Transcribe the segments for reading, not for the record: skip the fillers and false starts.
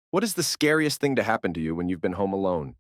What is the scariest thing to happen to you when you've been home alone?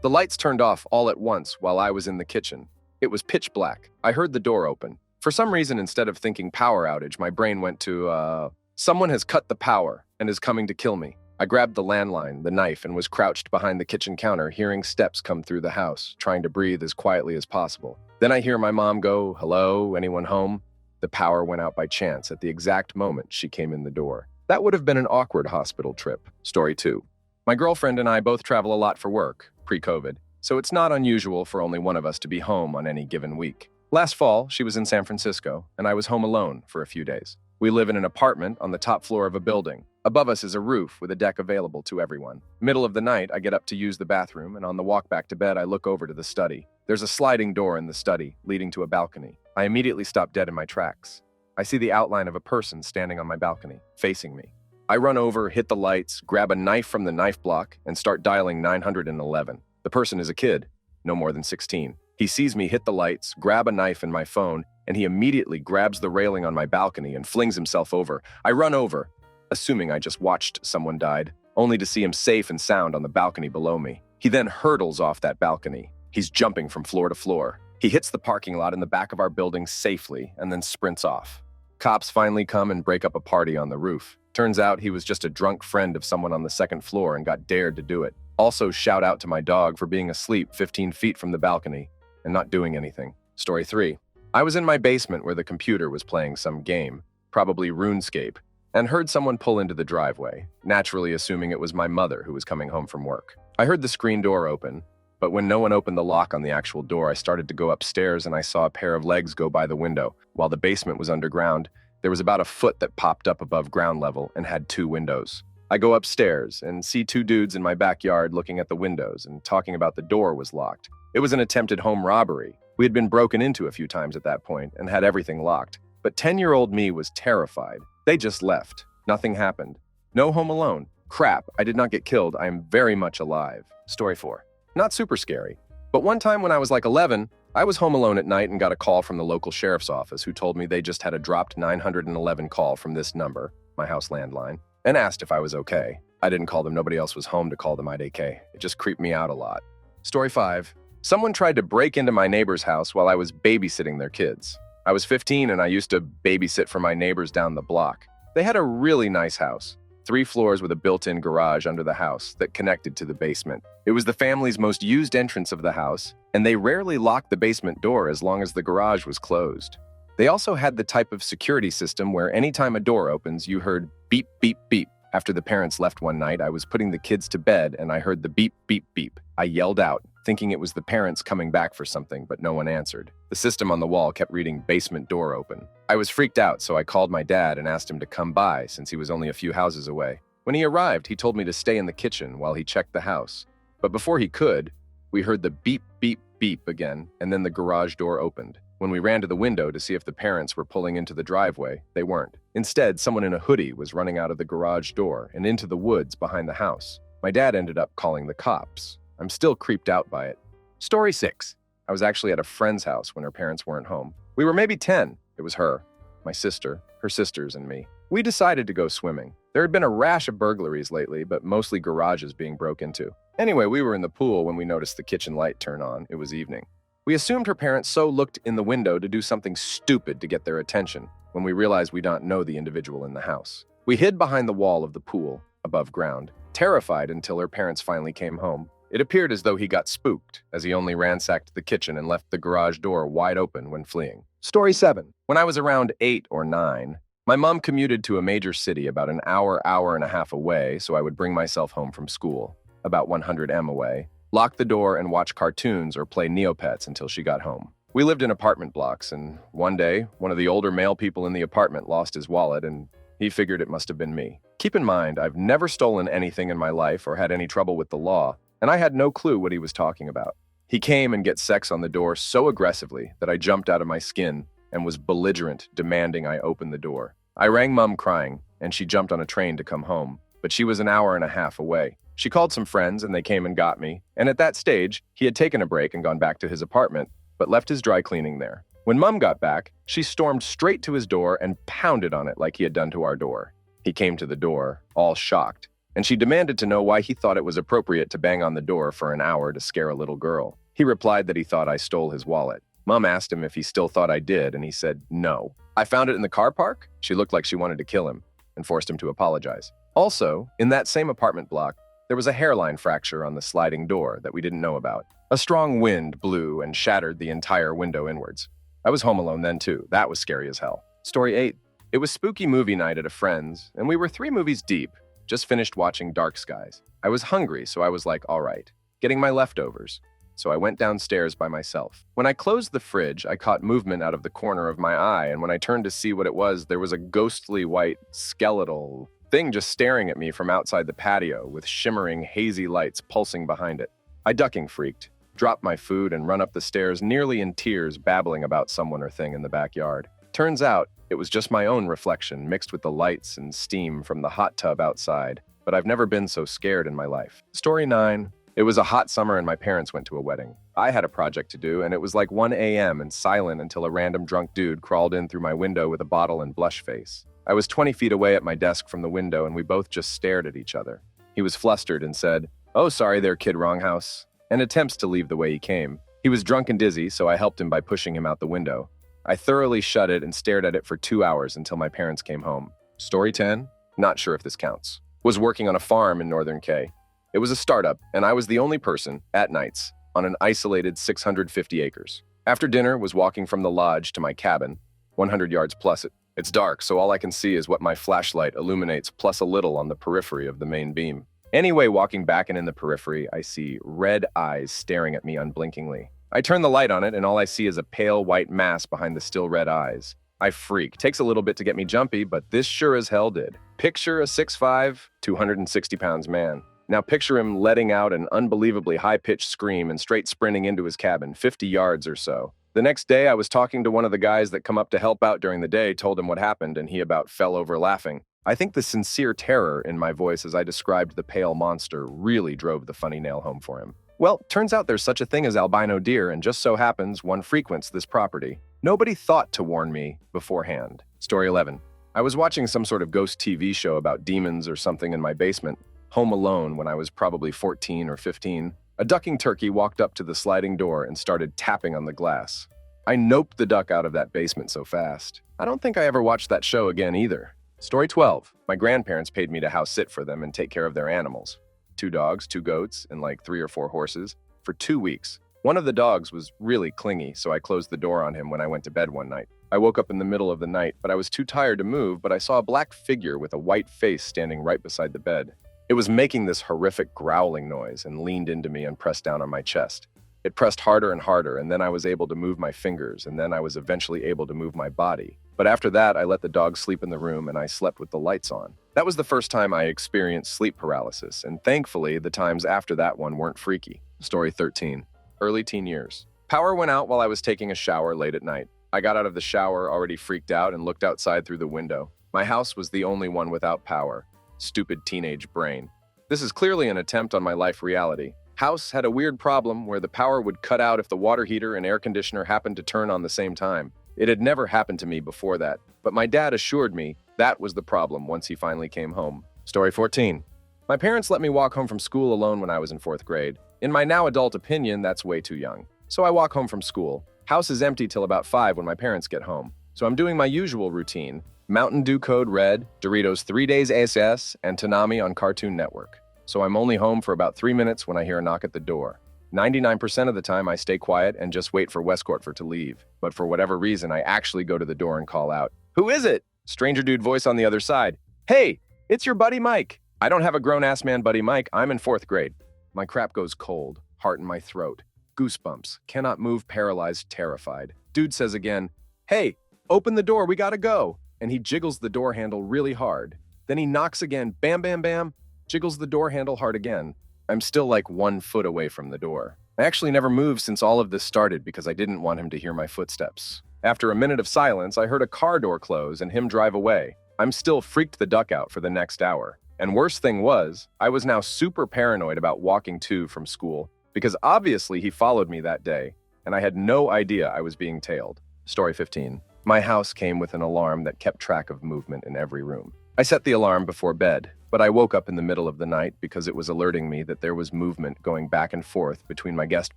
The lights turned off all at once while I was in the kitchen. It was pitch black. I heard the door open. For some reason, instead of thinking power outage, my brain went to, someone has cut the power and is coming to kill me. I grabbed the landline, the knife, and was crouched behind the kitchen counter, hearing steps come through the house, trying to breathe as quietly as possible. Then I hear my mom go, "Hello, anyone home?" The power went out by chance at the exact moment she came in the door. That would have been an awkward hospital trip. Story 2. My girlfriend and I both travel a lot for work, pre-COVID, so it's not unusual for only one of us to be home on any given week. Last fall, she was in San Francisco, and I was home alone for a few days. We live in an apartment on the top floor of a building. Above us is a roof with a deck available to everyone. Middle of the night, I get up to use the bathroom, and on the walk back to bed, I look over to the study. There's a sliding door in the study, leading to a balcony. I immediately stop dead in my tracks. I see the outline of a person standing on my balcony, facing me. I run over, hit the lights, grab a knife from the knife block, and start dialing 911. The person is a kid, no more than 16. He sees me hit the lights, grab a knife and my phone, and he immediately grabs the railing on my balcony and flings himself over. I run over, assuming I just watched someone died, only to see him safe and sound on the balcony below me. He then hurdles off that balcony. He's jumping from floor to floor. He hits the parking lot in the back of our building safely and then sprints off. Cops finally come and break up a party on the roof. Turns out he was just a drunk friend of someone on the second floor and got dared to do it. Also, shout out to my dog for being asleep 15 feet from the balcony and not doing anything. Story 3. I was in my basement where the computer was playing some game, probably RuneScape, and heard someone pull into the driveway, naturally assuming it was my mother who was coming home from work. I heard the screen door open, but when no one opened the lock on the actual door, I started to go upstairs and I saw a pair of legs go by the window. While the basement was underground, there was about a foot that popped up above ground level and had 2 windows. I go upstairs and see 2 dudes in my backyard looking at the windows and talking about the door was locked. It was an attempted home robbery. We had been broken into a few times at that point and had everything locked. But 10-year-old me was terrified. They just left. Nothing happened. No home alone. Crap, I did not get killed. I am very much alive. Story 4. Not super scary. But one time when I was like 11, I was home alone at night and got a call from the local sheriff's office who told me they just had a dropped 911 call from this number, my house landline, and asked if I was okay. I didn't call them. Nobody else was home to call them IDK. It just creeped me out a lot. Story 5. Someone tried to break into my neighbor's house while I was babysitting their kids. I was 15 and I used to babysit for my neighbors down the block. They had a really nice house. 3 floors with a built-in garage under the house that connected to the basement. It was the family's most used entrance of the house, and they rarely locked the basement door as long as the garage was closed. They also had the type of security system where anytime a door opens, you heard beep, beep, beep. After the parents left one night, I was putting the kids to bed and I heard the beep, beep, beep. I yelled out, thinking it was the parents coming back for something, but no one answered. The system on the wall kept reading basement door open. I was freaked out, so I called my dad and asked him to come by since he was only a few houses away. When he arrived, he told me to stay in the kitchen while he checked the house. But before he could, we heard the beep, beep, beep again, and then the garage door opened. When we ran to the window to see if the parents were pulling into the driveway, they weren't. Instead, someone in a hoodie was running out of the garage door and into the woods behind the house. My dad ended up calling the cops. I'm still creeped out by it. Story 6. I was actually at a friend's house when her parents weren't home. We were maybe 10. It was her, my sister, her sisters, and me. We decided to go swimming. There had been a rash of burglaries lately, but mostly garages being broke into. Anyway, we were in the pool when we noticed the kitchen light turn on. It was evening. We assumed her parents so looked in the window to do something stupid to get their attention when we realized we don't know the individual in the house. We hid behind the wall of the pool, above ground, terrified until her parents finally came home. It appeared as though he got spooked, as he only ransacked the kitchen and left the garage door wide open when fleeing. Story 7. When I was around 8 or 9, my mom commuted to a major city about an hour and a half away, so I would bring myself home from school, about 100 m away, lock the door and watch cartoons or play Neopets until she got home. We lived in apartment blocks, and one day, one of the older male people in the apartment lost his wallet, and he figured it must have been me. Keep in mind, I've never stolen anything in my life or had any trouble with the law, and I had no clue what he was talking about. He came and get sex on the door so aggressively that I jumped out of my skin and was belligerent, demanding I open the door. I rang Mom crying, and she jumped on a train to come home, but she was an hour and a half away. She called some friends, and they came and got me, and at that stage, he had taken a break and gone back to his apartment, but left his dry cleaning there. When Mom got back, she stormed straight to his door and pounded on it like he had done to our door. He came to the door, all shocked, and she demanded to know why he thought it was appropriate to bang on the door for an hour to scare a little girl. He replied that he thought I stole his wallet. Mom asked him if he still thought I did, and he said no. I found it in the car park? She looked like she wanted to kill him and forced him to apologize. Also, in that same apartment block, there was a hairline fracture on the sliding door that we didn't know about. A strong wind blew and shattered the entire window inwards. I was home alone then too. That was scary as hell. Story 8. It was spooky movie night at a friend's, and we were 3 movies deep. Just finished watching Dark Skies. I was hungry, so I was like, all right, getting my leftovers. So I went downstairs by myself. When I closed the fridge, I caught movement out of the corner of my eye, and when I turned to see what it was, there was a ghostly white skeletal thing just staring at me from outside the patio with shimmering, hazy lights pulsing behind it. I ducking freaked, dropped my food, and run up the stairs nearly in tears, babbling about someone or thing in the backyard. Turns out, it was just my own reflection mixed with the lights and steam from the hot tub outside, but I've never been so scared in my life. Story 9. It was a hot summer and my parents went to a wedding. I had a project to do, and it was like 1 a.m. and silent until a random drunk dude crawled in through my window with a bottle and blush face. I was 20 feet away at my desk from the window, and we both just stared at each other. He was flustered and said, "Oh, sorry there, kid, wrong house," and attempts to leave the way he came. He was drunk and dizzy, so I helped him by pushing him out the window. I thoroughly shut it and stared at it for 2 hours until my parents came home. Story 10. Not sure if this counts. Was working on a farm in Northern K. It was a startup, and I was the only person, at nights, on an isolated 650 acres. After dinner, was walking from the lodge to my cabin, 100 yards plus it. It's dark, so all I can see is what my flashlight illuminates plus a little on the periphery of the main beam. Anyway, walking back and in the periphery, I see red eyes staring at me unblinkingly. I turn the light on it, and all I see is a pale white mass behind the still red eyes. I freak. Takes a little bit to get me jumpy, but this sure as hell did. Picture a 6'5", 260 pounds man. Now picture him letting out an unbelievably high-pitched scream and straight sprinting into his cabin, 50 yards or so. The next day, I was talking to one of the guys that come up to help out during the day, told him what happened, and he about fell over laughing. I think the sincere terror in my voice as I described the pale monster really drove the funny nail home for him. Well, turns out there's such a thing as albino deer, and just so happens one frequents this property. Nobody thought to warn me beforehand. Story 11. I was watching some sort of ghost TV show about demons or something in my basement, home alone when I was probably 14 or 15. A ducking turkey walked up to the sliding door and started tapping on the glass. I noped the duck out of that basement so fast. I don't think I ever watched that show again either. Story 12. My grandparents paid me to house sit for them and take care of their animals. 2 dogs, 2 goats, and like 3 or 4 horses for 2 weeks. One of the dogs was really clingy, so I closed the door on him when I went to bed one night. I woke up in the middle of the night, but I was too tired to move, but I saw a black figure with a white face standing right beside the bed. It was making this horrific growling noise and leaned into me and pressed down on my chest. It pressed harder and harder, and then I was able to move my fingers, and then I was eventually able to move my body. But after that, I let the dog sleep in the room, and I slept with the lights on. That was the first time I experienced sleep paralysis, and thankfully, the times after that one weren't freaky. Story 13. Early teen years. Power went out while I was taking a shower late at night. I got out of the shower already freaked out and looked outside through the window. My house was the only one without power. Stupid teenage brain. This is clearly an attempt on my life reality. House had a weird problem where the power would cut out if the water heater and air conditioner happened to turn on the same time. It had never happened to me before that, but my dad assured me that was the problem once he finally came home. Story 14. My parents let me walk home from school alone when I was in 4th grade. In my now adult opinion, that's way too young. So I walk home from school. House is empty till about 5 when my parents get home. So I'm doing my usual routine. Mountain Dew Code Red, Doritos 3 Days ASS, and Toonami on Cartoon Network. So I'm only home for about 3 minutes when I hear a knock at the door. 99% of the time I stay quiet and just wait for Westcourt to leave. But for whatever reason, I actually go to the door and call out, "Who is it?" Stranger dude voice on the other side. "Hey, it's your buddy Mike." I don't have a grown-ass man buddy Mike. I'm in 4th grade. My crap goes cold, heart in my throat. Goosebumps, cannot move, paralyzed, terrified. Dude says again, "Hey, open the door, we gotta go." And he jiggles the door handle really hard. Then he knocks again, bam, bam, bam, jiggles the door handle hard again. I'm still like 1 foot away from the door. I actually never moved since all of this started because I didn't want him to hear my footsteps. After a minute of silence, I heard a car door close and him drive away. I'm still freaked the duck out for the next hour. And worst thing was, I was now super paranoid about walking to from school because obviously he followed me that day, and I had no idea I was being tailed. Story 15. My house came with an alarm that kept track of movement in every room. I set the alarm before bed, but I woke up in the middle of the night because it was alerting me that there was movement going back and forth between my guest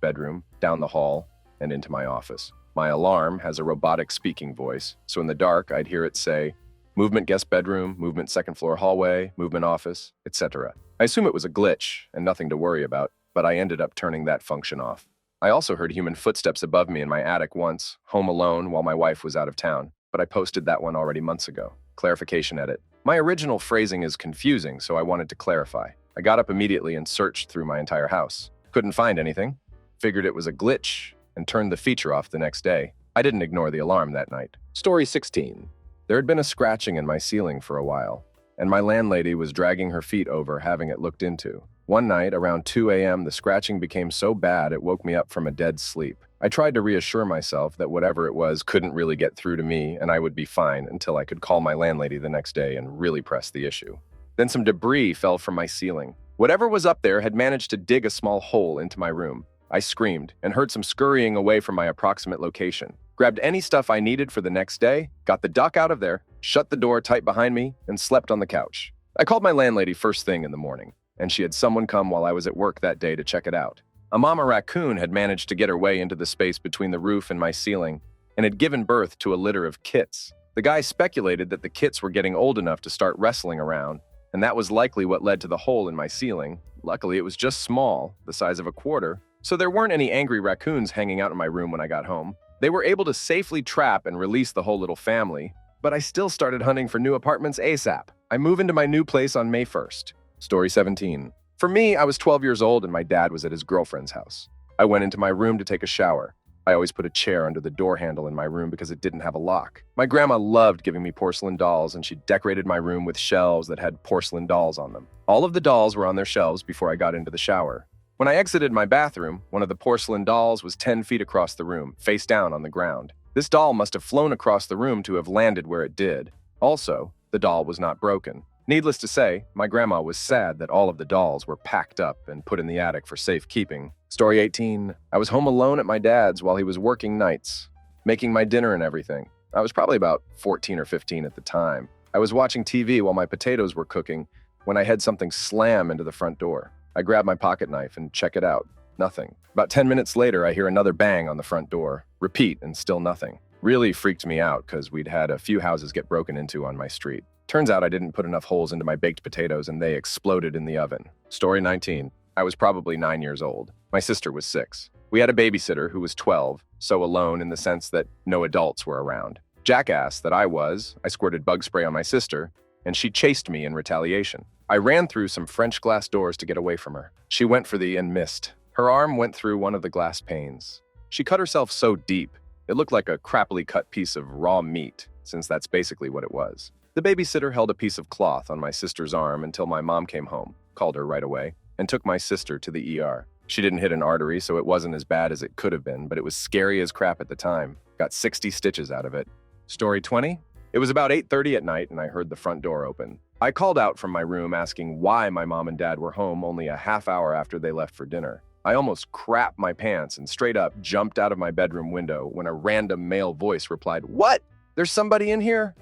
bedroom, down the hall, and into my office. My alarm has a robotic speaking voice, so in the dark I'd hear it say, movement guest bedroom, movement second floor hallway, movement office, etc. I assume it was a glitch and nothing to worry about, but I ended up turning that function off. I also heard human footsteps above me in my attic once, home alone while my wife was out of town, but I posted that one already months ago. Clarification edit. My original phrasing is confusing, so I wanted to clarify. I got up immediately and searched through my entire house. Couldn't find anything. Figured it was a glitch and turned the feature off the next day. I didn't ignore the alarm that night. Story 16. There had been a scratching in my ceiling for a while, and my landlady was dragging her feet over having it looked into. One night, around 2 a.m., the scratching became so bad it woke me up from a dead sleep. I tried to reassure myself that whatever it was couldn't really get through to me and I would be fine until I could call my landlady the next day and really press the issue. Then some debris fell from my ceiling. Whatever was up there had managed to dig a small hole into my room. I screamed and heard some scurrying away from my approximate location. Grabbed any stuff I needed for the next day, got the duck out of there, shut the door tight behind me, and slept on the couch. I called my landlady first thing in the morning, and she had someone come while I was at work that day to check it out. A mama raccoon had managed to get her way into the space between the roof and my ceiling and had given birth to a litter of kits. The guy speculated that the kits were getting old enough to start wrestling around, and that was likely what led to the hole in my ceiling. Luckily, it was just small, the size of a quarter, so there weren't any angry raccoons hanging out in my room when I got home. They were able to safely trap and release the whole little family, but I still started hunting for new apartments ASAP. I move into my new place on May 1st. Story 17. For me, I was 12 years old and my dad was at his girlfriend's house. I went into my room to take a shower. I always put a chair under the door handle in my room because it didn't have a lock. My grandma loved giving me porcelain dolls and she decorated my room with shelves that had porcelain dolls on them. All of the dolls were on their shelves before I got into the shower. When I exited my bathroom, one of the porcelain dolls was 10 feet across the room, face down on the ground. This doll must have flown across the room to have landed where it did. Also, the doll was not broken. Needless to say, my grandma was sad that all of the dolls were packed up and put in the attic for safekeeping. Story 18. I was home alone at my dad's while he was working nights, making my dinner and everything. I was probably about 14 or 15 at the time. I was watching TV while my potatoes were cooking when I had something slam into the front door. I grabbed my pocket knife and check it out. Nothing. About 10 minutes later, I hear another bang on the front door. Repeat, and still nothing. Really freaked me out because we'd had a few houses get broken into on my street. Turns out I didn't put enough holes into my baked potatoes and they exploded in the oven. Story 19. I was probably 9 years old. My sister was 6. We had a babysitter who was 12, so alone in the sense that no adults were around. Jackass that I was, I squirted bug spray on my sister, and she chased me in retaliation. I ran through some French glass doors to get away from her. She went for the and missed. Her arm went through one of the glass panes. She cut herself so deep, it looked like a crappily cut piece of raw meat, since that's basically what it was. The babysitter held a piece of cloth on my sister's arm until my mom came home, called her right away, and took my sister to the ER. She didn't hit an artery, so it wasn't as bad as it could have been, but it was scary as crap at the time. Got 60 stitches out of it. Story 20? It was about 8:30 at night and I heard the front door open. I called out from my room asking why my mom and dad were home only a half hour after they left for dinner. I almost crapped my pants and straight up jumped out of my bedroom window when a random male voice replied, "What? There's somebody in here?"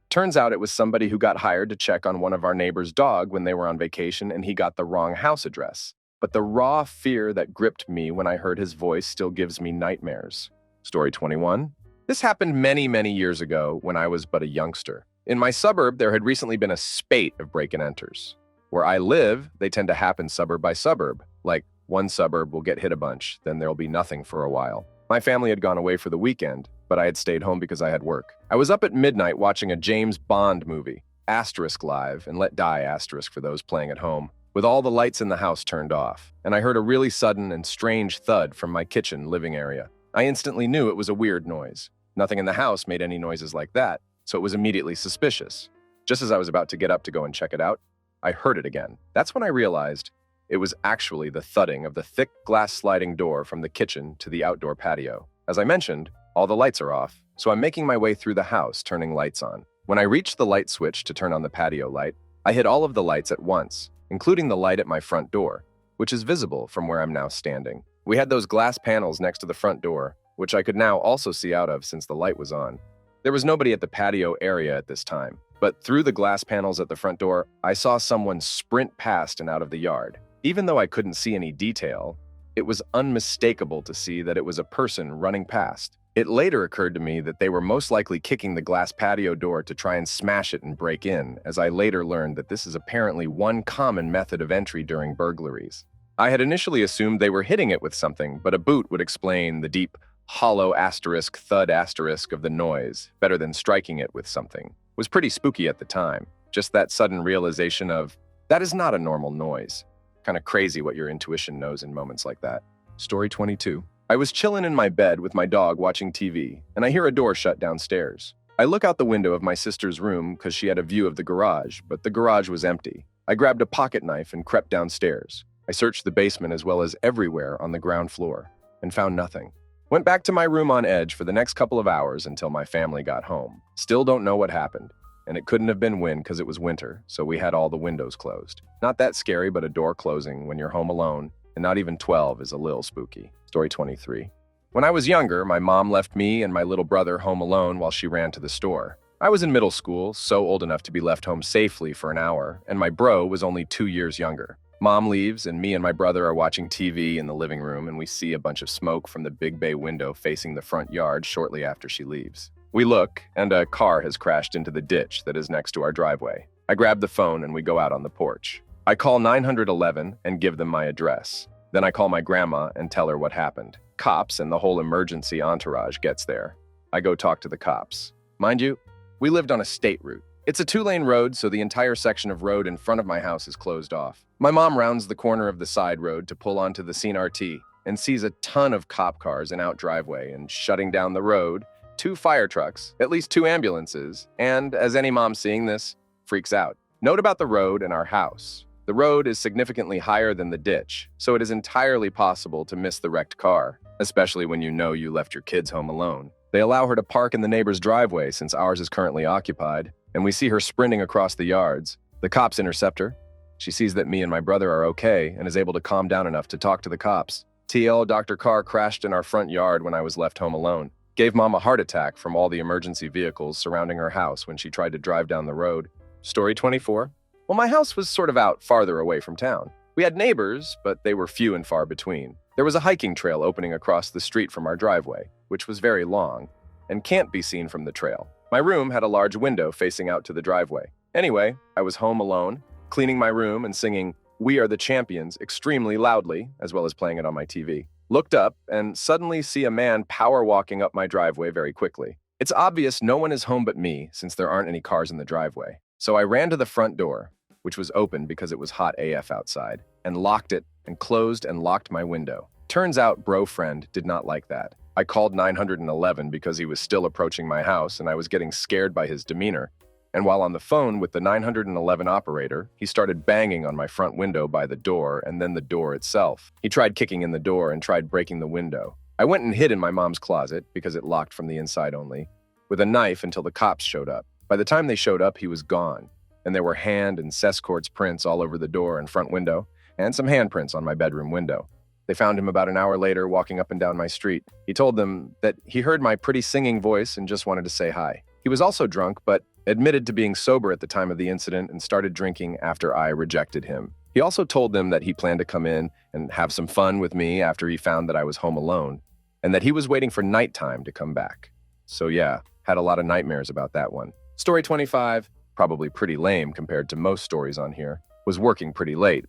Turns out it was somebody who got hired to check on one of our neighbor's dog when they were on vacation and he got the wrong house address. But the raw fear that gripped me when I heard his voice still gives me nightmares. Story 21. This happened many, many years ago when I was but a youngster. In my suburb, there had recently been a spate of break-and-enters. Where I live, they tend to happen suburb by suburb. Like, one suburb will get hit a bunch, then there'll be nothing for a while. My family had gone away for the weekend, but I had stayed home because I had work. I was up at midnight watching a James Bond movie, Asterisk Live, and let die asterisk for those playing at home, with all the lights in the house turned off, and I heard a really sudden and strange thud from my kitchen living area. I instantly knew it was a weird noise. Nothing in the house made any noises like that, so it was immediately suspicious. Just as I was about to get up to go and check it out, I heard it again. That's when I realized it was actually the thudding of the thick glass sliding door from the kitchen to the outdoor patio. As I mentioned, all the lights are off, so I'm making my way through the house, turning lights on. When I reached the light switch to turn on the patio light, I hit all of the lights at once, including the light at my front door, which is visible from where I'm now standing. We had those glass panels next to the front door, which I could now also see out of since the light was on. There was nobody at the patio area at this time, but but through the glass panels at the front door, I saw someone sprint past and out of the yard. Even though I couldn't see any detail, it was unmistakable to see that it was a person running past. It later occurred to me that they were most likely kicking the glass patio door to try and smash it and break in, as I later learned that this is apparently one common method of entry during burglaries. I had initially assumed they were hitting it with something, but a boot would explain the deep, hollow asterisk thud asterisk of the noise, better than striking it with something. It was pretty spooky at the time. Just that sudden realization of, that is not a normal noise. Kind of crazy what your intuition knows in moments like that. Story 22. I was chilling in my bed with my dog watching TV, and I hear a door shut downstairs. I look out the window of my sister's room because she had a view of the garage, but the garage was empty. I grabbed a pocket knife and crept downstairs. I searched the basement as well as everywhere on the ground floor, and found nothing. Went back to my room on edge for the next couple of hours until my family got home. Still don't know what happened, and it couldn't have been wind because it was winter, so we had all the windows closed. Not that scary, but a door closing when you're home alone, and not even 12 is a little spooky. Story 23. When I was younger, my mom left me and my little brother home alone while she ran to the store. I was in middle school, so old enough to be left home safely for an hour, and my bro was only 2 years younger. Mom leaves, and me and my brother are watching TV in the living room, and we see a bunch of smoke from the big bay window facing the front yard shortly after she leaves. We look, and a car has crashed into the ditch that is next to our driveway. I grab the phone, and we go out on the porch. I call 911 and give them my address. Then I call my grandma and tell her what happened. Cops and the whole emergency entourage gets there. I go talk to the cops. Mind you, we lived on a state route. It's a 2-lane road, so the entire section of road in front of my house is closed off. My mom rounds the corner of the side road to pull onto the CRT and sees a ton of cop cars in out driveway, and shutting down the road, 2 fire trucks, at least 2 ambulances, and, as any mom seeing this, freaks out. Note about the road and our house. The road is significantly higher than the ditch, so it is entirely possible to miss the wrecked car, especially when you know you left your kids home alone. They allow her to park in the neighbor's driveway since ours is currently occupied, and we see her sprinting across the yards. The cops intercept her. She sees that me and my brother are okay and is able to calm down enough to talk to the cops. TL, Dr. Carr crashed in our front yard when I was left home alone. Gave Mom a heart attack from all the emergency vehicles surrounding her house when she tried to drive down the road. Story 24. Well, my house was sort of out farther away from town. We had neighbors, but they were few and far between. There was a hiking trail opening across the street from our driveway, which was very long, and can't be seen from the trail. My room had a large window facing out to the driveway. Anyway, I was home alone, cleaning my room and singing "We Are the Champions" extremely loudly, as well as playing it on my TV. Looked up and suddenly see a man power walking up my driveway very quickly. It's obvious no one is home but me, since there aren't any cars in the driveway. So I ran to the front door, which was open because it was hot AF outside, and locked it and closed and locked my window. Turns out bro friend did not like that. I called 911 because he was still approaching my house and I was getting scared by his demeanor. And while on the phone with the 911 operator, he started banging on my front window by the door and then the door itself. He tried kicking in the door and tried breaking the window. I went and hid in my mom's closet because it locked from the inside only, with a knife until the cops showed up. By the time they showed up, he was gone, and there were hand and Sescort's prints all over the door and front window, and some handprints on my bedroom window. They found him about an hour later walking up and down my street. He told them that he heard my pretty singing voice and just wanted to say hi. He was also drunk, but admitted to being sober at the time of the incident and started drinking after I rejected him. He also told them that he planned to come in and have some fun with me after he found that I was home alone, and that he was waiting for nighttime to come back. So yeah, had a lot of nightmares about that one. Story 25, probably pretty lame compared to most stories on here, was working pretty late,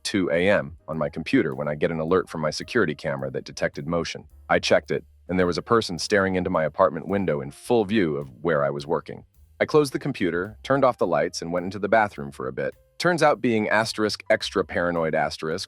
2 a.m. on my computer when I get an alert from my security camera that detected motion. I checked it, and there was a person staring into my apartment window in full view of where I was working. I closed the computer, turned off the lights, and went into the bathroom for a bit. Turns out being extra paranoid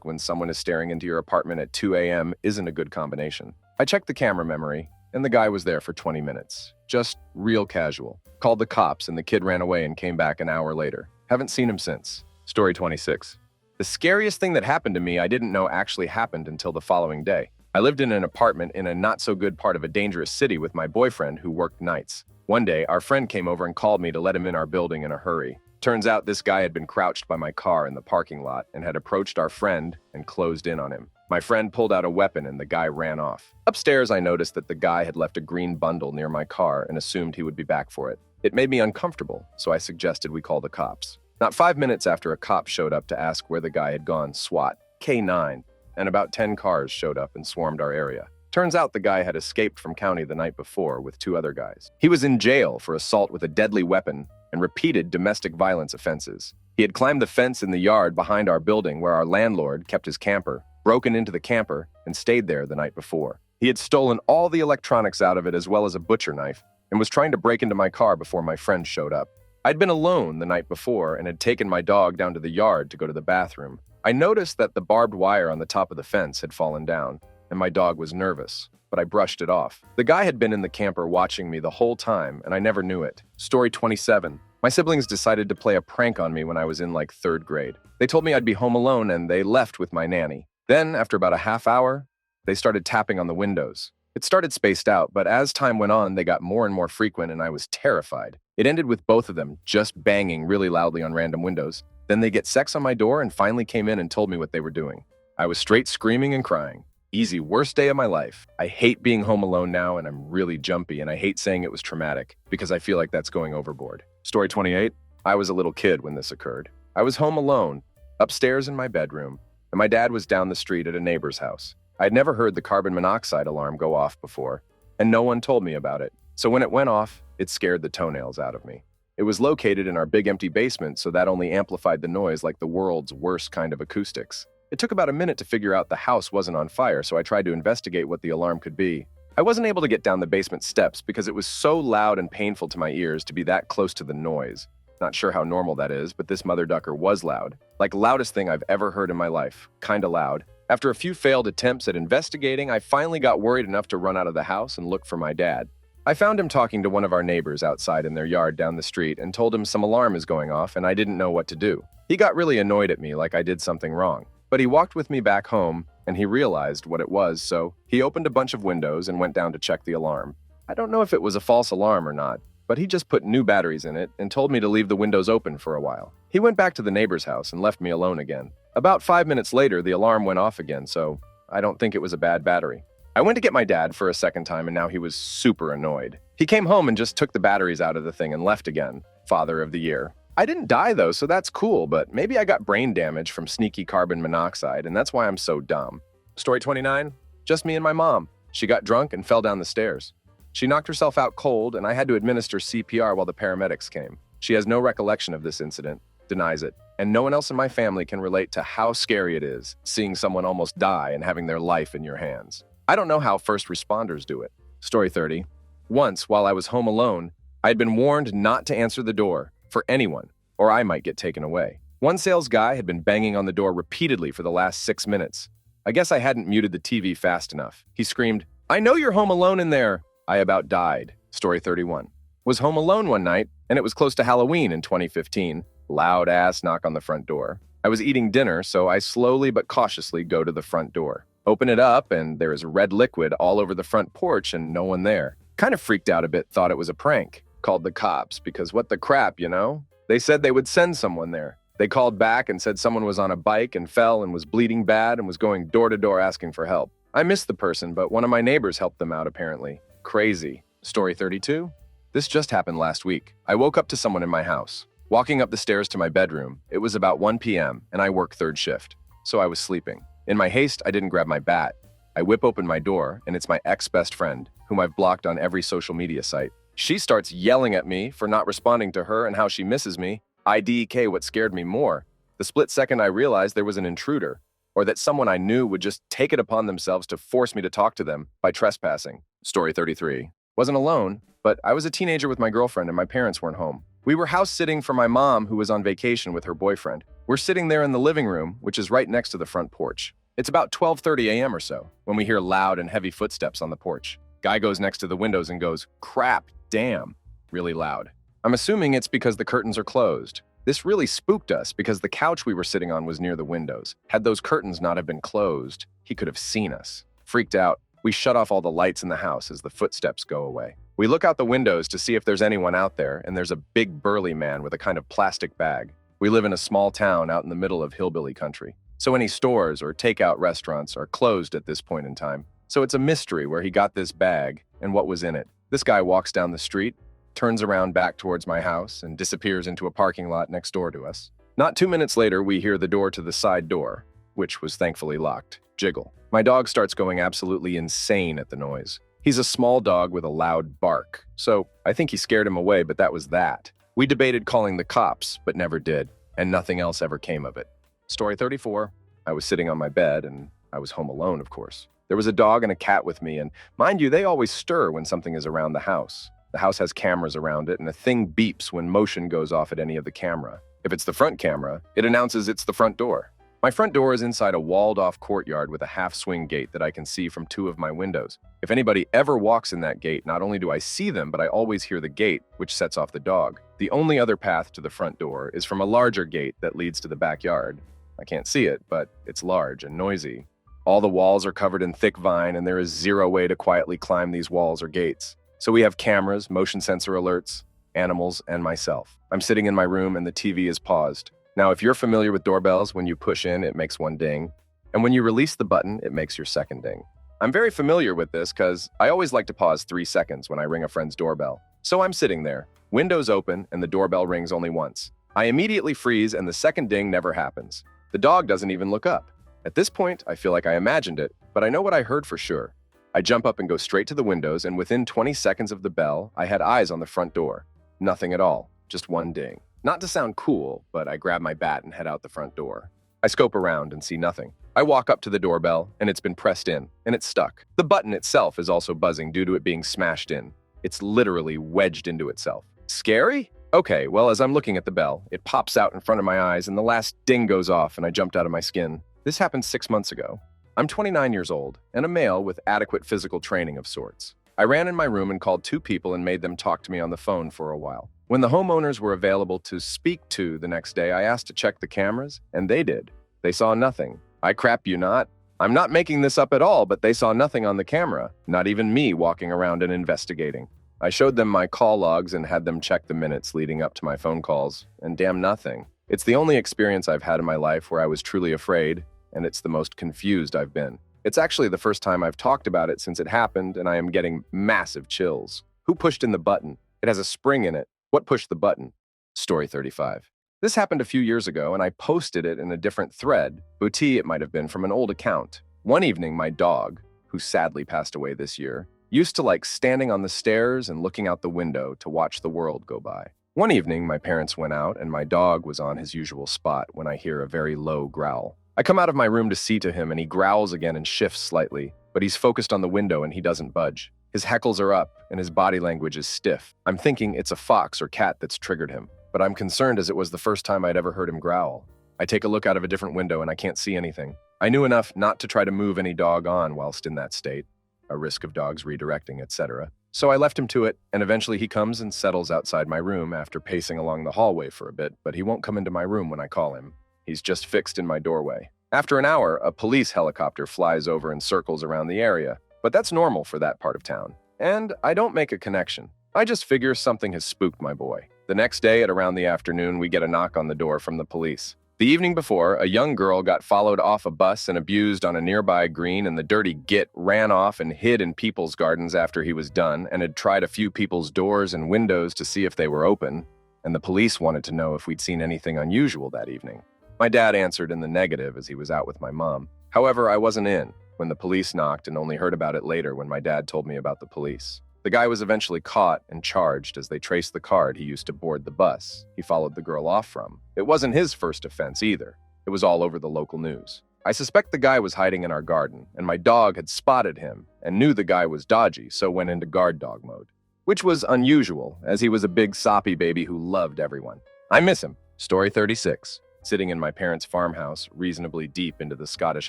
when someone is staring into your apartment at 2 a.m. isn't a good combination. I checked the camera memory, and the guy was there for 20 minutes. Just real casual. Called the cops, and the kid ran away and came back an hour later. Haven't seen him since. Story 26. The scariest thing that happened to me I didn't know actually happened until the following day. I lived in an apartment in a not-so-good part of a dangerous city with my boyfriend who worked nights. One day, our friend came over and called me to let him in our building in a hurry. Turns out this guy had been crouched by my car in the parking lot and had approached our friend and closed in on him. My friend pulled out a weapon and the guy ran off. Upstairs, I noticed that the guy had left a green bundle near my car and assumed he would be back for it. It made me uncomfortable, so I suggested we call the cops. Not 5 minutes after, a cop showed up to ask where the guy had gone, SWAT, K9, and about 10 cars showed up and swarmed our area. Turns out the guy had escaped from county the night before with 2 other guys. He was in jail for assault with a deadly weapon and repeated domestic violence offenses. He had climbed the fence in the yard behind our building where our landlord kept his camper, broken into the camper, and stayed there the night before. He had stolen all the electronics out of it as well as a butcher knife and was trying to break into my car before my friend showed up. I'd been alone the night before and had taken my dog down to the yard to go to the bathroom. I noticed that the barbed wire on the top of the fence had fallen down, and my dog was nervous, but I brushed it off. The guy had been in the camper watching me the whole time, and I never knew it. Story 27. My siblings decided to play a prank on me when I was in like 3rd grade. They told me I'd be home alone, and they left with my nanny. Then, after about a half hour, they started tapping on the windows. It started spaced out, but as time went on, they got more and more frequent, and I was terrified. It ended with both of them just banging really loudly on random windows. Then they get sex on my door and finally came in and told me what they were doing. I was straight screaming and crying. Easy, worst day of my life. I hate being home alone now, and I'm really jumpy, and I hate saying it was traumatic because I feel like that's going overboard. Story 28. I was a little kid when this occurred. I was home alone, upstairs in my bedroom, and my dad was down the street at a neighbor's house. I'd never heard the carbon monoxide alarm go off before, and no one told me about it. So when it went off, it scared the toenails out of me. It was located in our big empty basement, so that only amplified the noise like the world's worst kind of acoustics. It took about a minute to figure out the house wasn't on fire, so I tried to investigate what the alarm could be. I wasn't able to get down the basement steps because it was so loud and painful to my ears to be that close to the noise. Not sure how normal that is, but this mother ducker was loud. Like loudest thing I've ever heard in my life. Kinda loud. After a few failed attempts at investigating, I finally got worried enough to run out of the house and look for my dad. I found him talking to one of our neighbors outside in their yard down the street and told him some alarm is going off and I didn't know what to do. He got really annoyed at me like I did something wrong. But he walked with me back home and he realized what it was, so he opened a bunch of windows and went down to check the alarm. I don't know if it was a false alarm or not, but he just put new batteries in it and told me to leave the windows open for a while. He went back to the neighbor's house and left me alone again. About 5 minutes later, the alarm went off again, so I don't think it was a bad battery. I went to get my dad for a second time and now he was super annoyed. He came home and just took the batteries out of the thing and left again. Father of the year. I didn't die though, so that's cool, but maybe I got brain damage from sneaky carbon monoxide and that's why I'm so dumb. Story 29. Just me and my mom. She got drunk and fell down the stairs. She knocked herself out cold and I had to administer CPR while the paramedics came. She has no recollection of this incident, denies it, and no one else in my family can relate to how scary it is seeing someone almost die and having their life in your hands. I don't know how first responders do it. Story 30. Once, while I was home alone, I had been warned not to answer the door for anyone, or I might get taken away. One sales guy had been banging on the door repeatedly for the last 6 minutes. I guess I hadn't muted the TV fast enough. He screamed, "I know you're home alone in there." I about died. Story 31. Was home alone one night, and it was close to Halloween in 2015. Loud ass knock on the front door. I was eating dinner, so I slowly but cautiously go to the front door. Open it up, and there is red liquid all over the front porch and no one there. Kind of freaked out a bit, thought it was a prank. Called the cops, because what the crap, you know? They said they would send someone there. They called back and said someone was on a bike and fell and was bleeding bad and was going door to door asking for help. I missed the person, but one of my neighbors helped them out apparently. Crazy. Story 32. This just happened last week. I woke up to someone in my house. Walking up the stairs to my bedroom, it was about 1 p.m. and I work 3rd shift, so I was sleeping. In my haste, I didn't grab my bat. I whip open my door, and it's my ex-best friend, whom I've blocked on every social media site. She starts yelling at me for not responding to her and how she misses me. IDK what scared me more. The split second I realized there was an intruder, or that someone I knew would just take it upon themselves to force me to talk to them by trespassing. Story 33. Wasn't alone, but I was a teenager with my girlfriend and my parents weren't home. We were house sitting for my mom who was on vacation with her boyfriend. We're sitting there in the living room, which is right next to the front porch. It's about 12:30 a.m. or so when we hear loud and heavy footsteps on the porch. Guy goes next to the windows and goes, "Crap, damn," really loud. I'm assuming it's because the curtains are closed. This really spooked us because the couch we were sitting on was near the windows. Had those curtains not have been closed, he could have seen us. Freaked out, we shut off all the lights in the house as the footsteps go away. We look out the windows to see if there's anyone out there, and there's a big burly man with a kind of plastic bag. We live in a small town out in the middle of hillbilly country, so any stores or takeout restaurants are closed at this point in time. So it's a mystery where he got this bag and what was in it. This guy walks down the street, turns around back towards my house, and disappears into a parking lot next door to us. Not 2 minutes later, we hear the door to the side door, which was thankfully locked, jiggle. My dog starts going absolutely insane at the noise. He's a small dog with a loud bark, so I think he scared him away, but that was that. We debated calling the cops, but never did, and nothing else ever came of it. Story 34. I was sitting on my bed, and I was home alone, of course. There was a dog and a cat with me, and mind you, they always stir when something is around the house. The house has cameras around it, and a thing beeps when motion goes off at any of the camera. If it's the front camera, it announces it's the front door. My front door is inside a walled-off courtyard with a half-swing gate that I can see from 2 of my windows. If anybody ever walks in that gate, not only do I see them, but I always hear the gate, which sets off the dog. The only other path to the front door is from a larger gate that leads to the backyard. I can't see it, but it's large and noisy. All the walls are covered in thick vine, and there is zero way to quietly climb these walls or gates. So we have cameras, motion sensor alerts, animals, and myself. I'm sitting in my room and the TV is paused. Now, if you're familiar with doorbells, when you push in, it makes 1 ding. And when you release the button, it makes your 2nd ding. I'm very familiar with this because I always like to pause 3 seconds when I ring a friend's doorbell. So I'm sitting there, windows open, and the doorbell rings only once. I immediately freeze and the 2nd ding never happens. The dog doesn't even look up. At this point, I feel like I imagined it, but I know what I heard for sure. I jump up and go straight to the windows, and within 20 seconds of the bell, I had eyes on the front door. Nothing at all, just 1 ding. Not to sound cool, but I grab my bat and head out the front door. I scope around and see nothing. I walk up to the doorbell, and it's been pressed in, and it's stuck. The button itself is also buzzing due to it being smashed in. It's literally wedged into itself. Scary? Okay, well, as I'm looking at the bell, it pops out in front of my eyes, and the last ding goes off, and I jumped out of my skin. This happened 6 months ago. I'm 29 years old, and a male with adequate physical training of sorts. I ran in my room and called 2 people and made them talk to me on the phone for a while. When the homeowners were available to speak to the next day, I asked to check the cameras, and they did. They saw nothing. I crap you not. I'm not making this up at all, but they saw nothing on the camera, not even me walking around and investigating. I showed them my call logs and had them check the minutes leading up to my phone calls, and damn nothing. It's the only experience I've had in my life where I was truly afraid, and it's the most confused I've been. It's actually the first time I've talked about it since it happened, and I am getting massive chills. Who pushed in the button? It has a spring in it. What pushed the button? Story 35. This happened a few years ago, and I posted it in a different thread. Booty, it might have been from an old account. One evening, my dog, who sadly passed away this year, used to like standing on the stairs and looking out the window to watch the world go by. One evening, my parents went out, and my dog was on his usual spot when I hear a very low growl. I come out of my room to see to him, and he growls again and shifts slightly, but he's focused on the window and he doesn't budge. His hackles are up, and his body language is stiff. I'm thinking it's a fox or cat that's triggered him, but I'm concerned as it was the first time I'd ever heard him growl. I take a look out of a different window and I can't see anything. I knew enough not to try to move any dog on whilst in that state, a risk of dogs redirecting, etc. So I left him to it, and eventually he comes and settles outside my room after pacing along the hallway for a bit, but he won't come into my room when I call him. He's just fixed in my doorway. After an hour, a police helicopter flies over and circles around the area, but that's normal for that part of town. And I don't make a connection. I just figure something has spooked my boy. The next day at around the afternoon, we get a knock on the door from the police. The evening before, a young girl got followed off a bus and abused on a nearby green, and the dirty git ran off and hid in people's gardens after he was done and had tried a few people's doors and windows to see if they were open, and the police wanted to know if we'd seen anything unusual that evening. My dad answered in the negative as he was out with my mom. However, I wasn't in when the police knocked and only heard about it later when my dad told me about the police. The guy was eventually caught and charged as they traced the card he used to board the bus he followed the girl off from. It wasn't his first offense either. It was all over the local news. I suspect the guy was hiding in our garden, and my dog had spotted him and knew the guy was dodgy, so went into guard dog mode. Which was unusual, as he was a big soppy baby who loved everyone. I miss him. Story 36. Sitting in my parents' farmhouse, reasonably deep into the Scottish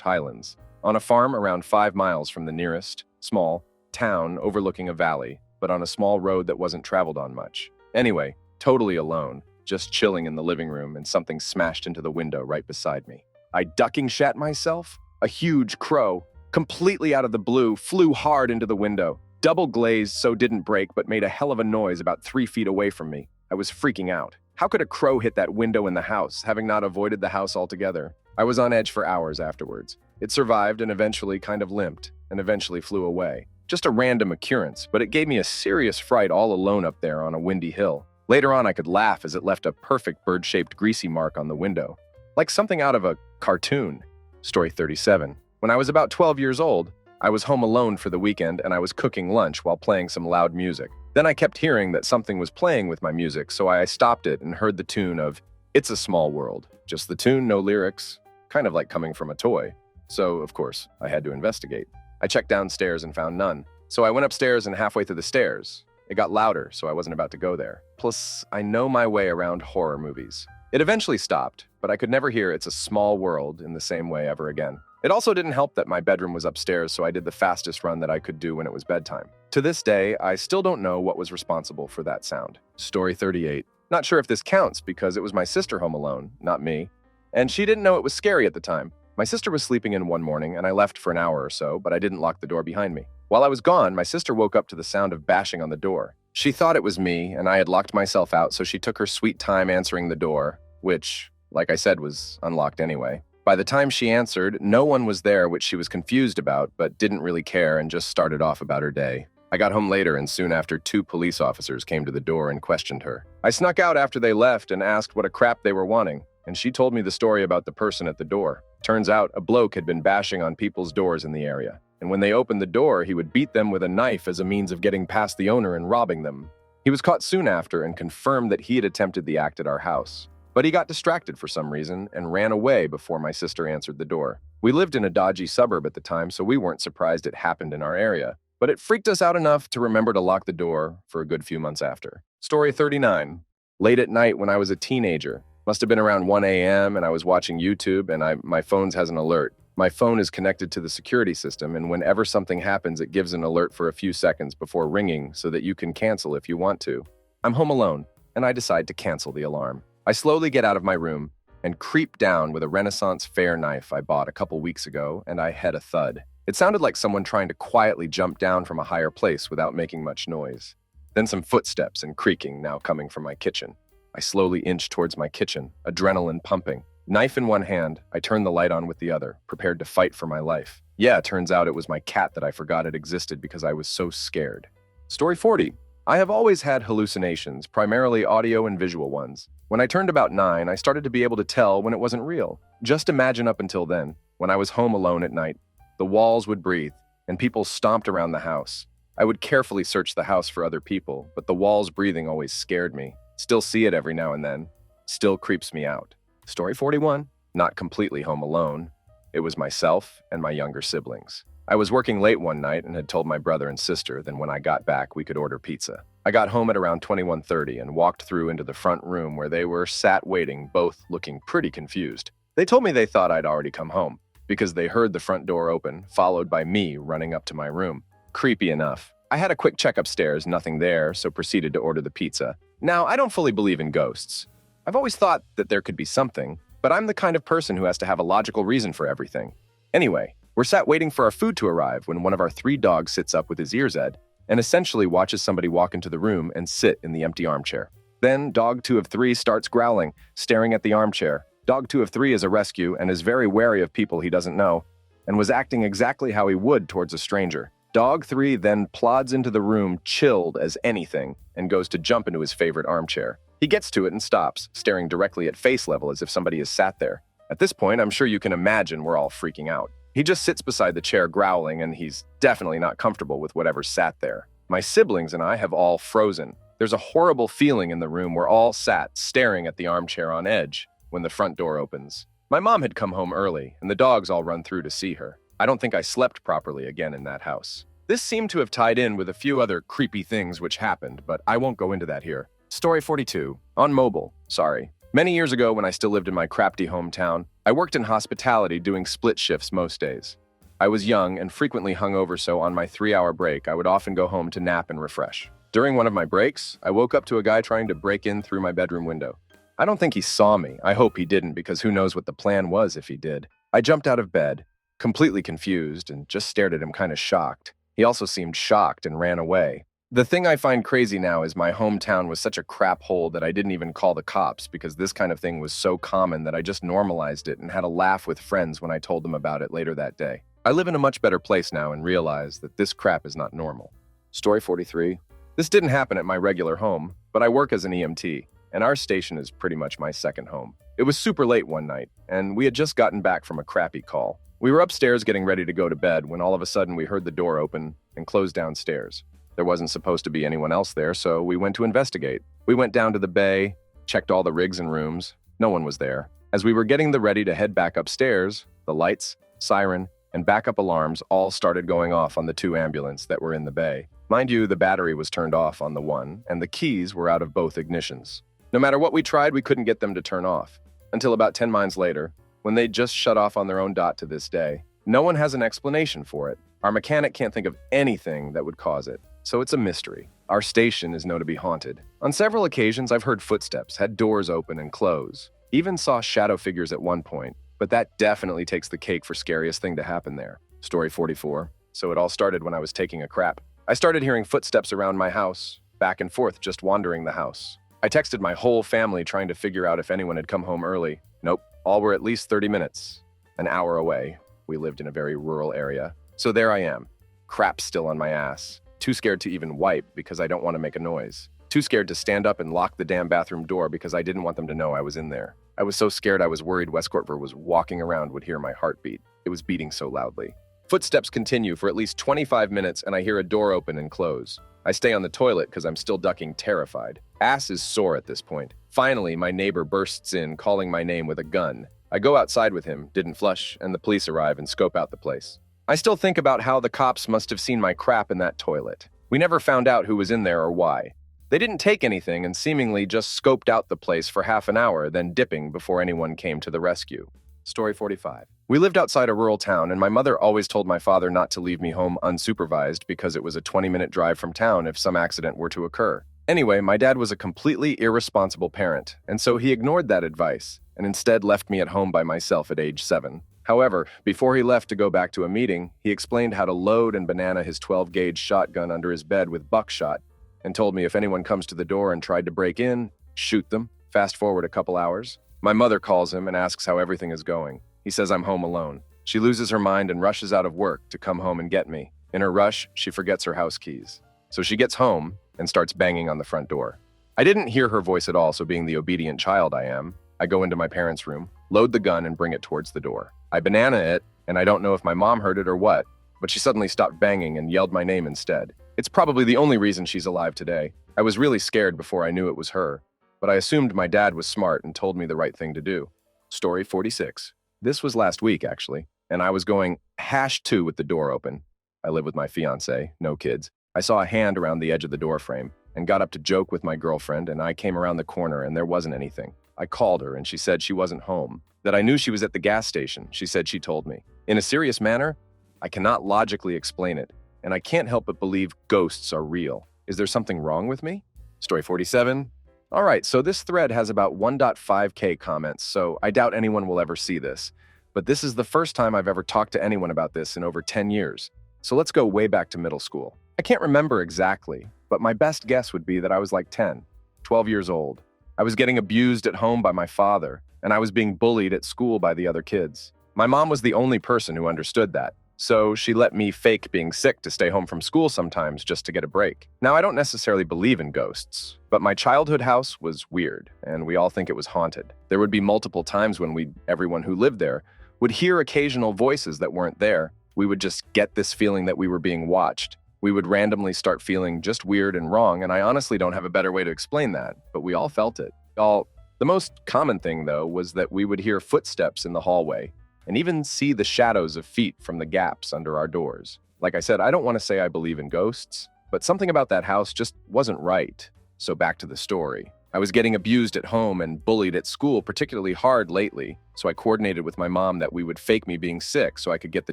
Highlands, on a farm around 5 miles from the nearest, small, town overlooking a valley, but on a small road that wasn't traveled on much. Anyway, totally alone, just chilling in the living room, and something smashed into the window right beside me. I ducking shat myself. A huge crow, completely out of the blue, flew hard into the window. Double glazed so didn't break, but made a hell of a noise about 3 feet away from me. I was freaking out. How could a crow hit that window in the house, having not avoided the house altogether? I was on edge for hours afterwards. It survived and eventually kind of limped, and eventually flew away. Just a random occurrence, but it gave me a serious fright all alone up there on a windy hill. Later on, I could laugh as it left a perfect bird-shaped greasy mark on the window, like something out of a cartoon. Story 37. When I was about 12 years old, I was home alone for the weekend and I was cooking lunch while playing some loud music. Then I kept hearing that something was playing with my music, so I stopped it and heard the tune of It's a Small World. Just the tune, no lyrics, kind of like coming from a toy. So, of course, I had to investigate. I checked downstairs and found none. So I went upstairs and halfway through the stairs, it got louder, so I wasn't about to go there. Plus, I know my way around horror movies. It eventually stopped, but I could never hear It's a Small World in the same way ever again. It also didn't help that my bedroom was upstairs, so I did the fastest run that I could do when it was bedtime. To this day, I still don't know what was responsible for that sound. Story 38. Not sure if this counts because it was my sister home alone, not me. And she didn't know it was scary at the time. My sister was sleeping in one morning and I left for an hour or so, but I didn't lock the door behind me. While I was gone, my sister woke up to the sound of bashing on the door. She thought it was me and I had locked myself out, so she took her sweet time answering the door, which, like I said, was unlocked anyway. By the time she answered, no one was there, which she was confused about, but didn't really care and just started off about her day. I got home later and soon after 2 police officers came to the door and questioned her. I snuck out after they left and asked what a crap they were wanting, and she told me the story about the person at the door. Turns out a bloke had been bashing on people's doors in the area, and when they opened the door, he would beat them with a knife as a means of getting past the owner and robbing them. He was caught soon after and confirmed that he had attempted the act at our house. But he got distracted for some reason and ran away before my sister answered the door. We lived in a dodgy suburb at the time, so we weren't surprised it happened in our area. But it freaked us out enough to remember to lock the door for a good few months after. Story 39. Late at night when I was a teenager. Must have been around 1 a.m. and I was watching YouTube and my phone has an alert. My phone is connected to the security system, and whenever something happens, it gives an alert for a few seconds before ringing so that you can cancel if you want to. I'm home alone, and I decide to cancel the alarm. I slowly get out of my room and creep down with a Renaissance fair knife I bought a couple weeks ago, and I heard a thud. It sounded like someone trying to quietly jump down from a higher place without making much noise. Then some footsteps and creaking now coming from my kitchen. I slowly inch towards my kitchen, adrenaline pumping. Knife in one hand, I turn the light on with the other, prepared to fight for my life. Yeah, turns out it was my cat that I forgot it existed because I was so scared. Story 40. I have always had hallucinations, primarily audio and visual ones. When I turned about 9, I started to be able to tell when it wasn't real. Just imagine up until then, when I was home alone at night, the walls would breathe, and people stomped around the house. I would carefully search the house for other people, but the walls breathing always scared me. Still see it every now and then. Still creeps me out. Story 41. Not completely home alone. It was myself and my younger siblings. I was working late one night and had told my brother and sister that when I got back, we could order pizza. I got home at around 21:30 and walked through into the front room where they were sat waiting, both looking pretty confused. They told me they thought I'd already come home because they heard the front door open, followed by me running up to my room. Creepy enough. I had a quick check upstairs, nothing there, so proceeded to order the pizza. Now, I don't fully believe in ghosts. I've always thought that there could be something, but I'm the kind of person who has to have a logical reason for everything. Anyway, we're sat waiting for our food to arrive when one of our 3 dogs sits up with his ears ed and essentially watches somebody walk into the room and sit in the empty armchair. Then dog 2 of 3 starts growling, staring at the armchair. Dog 2 of 3 is a rescue and is very wary of people he doesn't know and was acting exactly how he would towards a stranger. Dog 3 then plods into the room chilled as anything and goes to jump into his favorite armchair. He gets to it and stops, staring directly at face level as if somebody has sat there. At this point, I'm sure you can imagine we're all freaking out. He just sits beside the chair growling, and he's definitely not comfortable with whatever sat there. My siblings and I have all frozen. There's a horrible feeling in the room. We're all sat, staring at the armchair on edge when the front door opens. My mom had come home early, and the dogs all run through to see her. I don't think I slept properly again in that house. This seemed to have tied in with a few other creepy things which happened, but I won't go into that here. Story 42. On mobile. Sorry. Many years ago, when I still lived in my crafty hometown, I worked in hospitality doing split shifts most days. I was young and frequently hungover, so on my 3-hour break, I would often go home to nap and refresh. During one of my breaks, I woke up to a guy trying to break in through my bedroom window. I don't think he saw me. I hope he didn't, because who knows what the plan was if he did. I jumped out of bed, completely confused, and just stared at him kind of shocked. He also seemed shocked and ran away. The thing I find crazy now is my hometown was such a crap hole that I didn't even call the cops because this kind of thing was so common that I just normalized it and had a laugh with friends when I told them about it later that day. I live in a much better place now and realize that this crap is not normal. Story 43. This didn't happen at my regular home, but I work as an EMT, and our station is pretty much my second home. It was super late one night, and we had just gotten back from a crappy call. We were upstairs getting ready to go to bed when all of a sudden we heard the door open and close downstairs. There wasn't supposed to be anyone else there, so we went to investigate. We went down to the bay, checked all the rigs and rooms. No one was there. As we were getting ready to head back upstairs, the lights, siren, and backup alarms all started going off on the 2 ambulances that were in the bay. Mind you, the battery was turned off on the one, and the keys were out of both ignitions. No matter what we tried, we couldn't get them to turn off. Until about 10 miles later, when they just shut off on their own dot to this day. No one has an explanation for it. Our mechanic can't think of anything that would cause it. So it's a mystery. Our station is known to be haunted. On several occasions, I've heard footsteps, had doors open and close. Even saw shadow figures at one point, but that definitely takes the cake for scariest thing to happen there. Story 44. So it all started when I was taking a crap. I started hearing footsteps around my house, back and forth just wandering the house. I texted my whole family trying to figure out if anyone had come home early. Nope, all were at least 30 minutes. An hour away. We lived in a very rural area. So there I am. Crap still on my ass. Too scared to even wipe because I don't want to make a noise. Too scared to stand up and lock the damn bathroom door because I didn't want them to know I was in there. I was so scared I was worried Westcourtver was walking around would hear my heartbeat. It was beating so loudly. Footsteps continue for at least 25 minutes and I hear a door open and close. I stay on the toilet because I'm still ducking terrified. Ass is sore at this point. Finally, my neighbor bursts in calling my name with a gun. I go outside with him, didn't flush, and the police arrive and scope out the place. I still think about how the cops must have seen my crap in that toilet. We never found out who was in there or why. They didn't take anything and seemingly just scoped out the place for half an hour, then dipping before anyone came to the rescue. Story 45. We lived outside a rural town, and my mother always told my father not to leave me home unsupervised because it was a 20-minute drive from town if some accident were to occur. Anyway, my dad was a completely irresponsible parent, and so he ignored that advice and instead left me at home by myself at age 7. However, before he left to go back to a meeting, he explained how to load and banana his 12-gauge shotgun under his bed with buckshot and told me if anyone comes to the door and tried to break in, shoot them. Fast forward a couple hours. My mother calls him and asks how everything is going. He says I'm home alone. She loses her mind and rushes out of work to come home and get me. In her rush, she forgets her house keys. So she gets home and starts banging on the front door. I didn't hear her voice at all, so being the obedient child I am, I go into my parents' room, load the gun, and bring it towards the door. I banana it, and I don't know if my mom heard it or what, but she suddenly stopped banging and yelled my name instead. It's probably the only reason she's alive today. I was really scared before I knew it was her, but I assumed my dad was smart and told me the right thing to do. Story 46. This was last week, actually, and I was going #2 with the door open. I live with my fiance, no kids. I saw a hand around the edge of the door frame and got up to joke with my girlfriend, and I came around the corner and there wasn't anything. I called her and she said she wasn't home, that I knew she was at the gas station. She said she told me. In a serious manner, I cannot logically explain it, and I can't help but believe ghosts are real. Is there something wrong with me? Story 47. All right, so this thread has about 1.5K comments, so I doubt anyone will ever see this. But this is the first time I've ever talked to anyone about this in over 10 years. So let's go way back to middle school. I can't remember exactly, but my best guess would be that I was like 10, 12 years old. I was getting abused at home by my father, and I was being bullied at school by the other kids. My mom was the only person who understood that, so she let me fake being sick to stay home from school sometimes just to get a break. Now, I don't necessarily believe in ghosts, but my childhood house was weird, and we all think it was haunted. There would be multiple times when everyone who lived there would hear occasional voices that weren't there. We would just get this feeling that we were being watched. We would randomly start feeling just weird and wrong, and I honestly don't have a better way to explain that, but we all felt it. The most common thing, though, was that we would hear footsteps in the hallway and even see the shadows of feet from the gaps under our doors. Like I said, I don't want to say I believe in ghosts, but something about that house just wasn't right. So back to the story. I was getting abused at home and bullied at school particularly hard lately, so I coordinated with my mom that we would fake me being sick so I could get the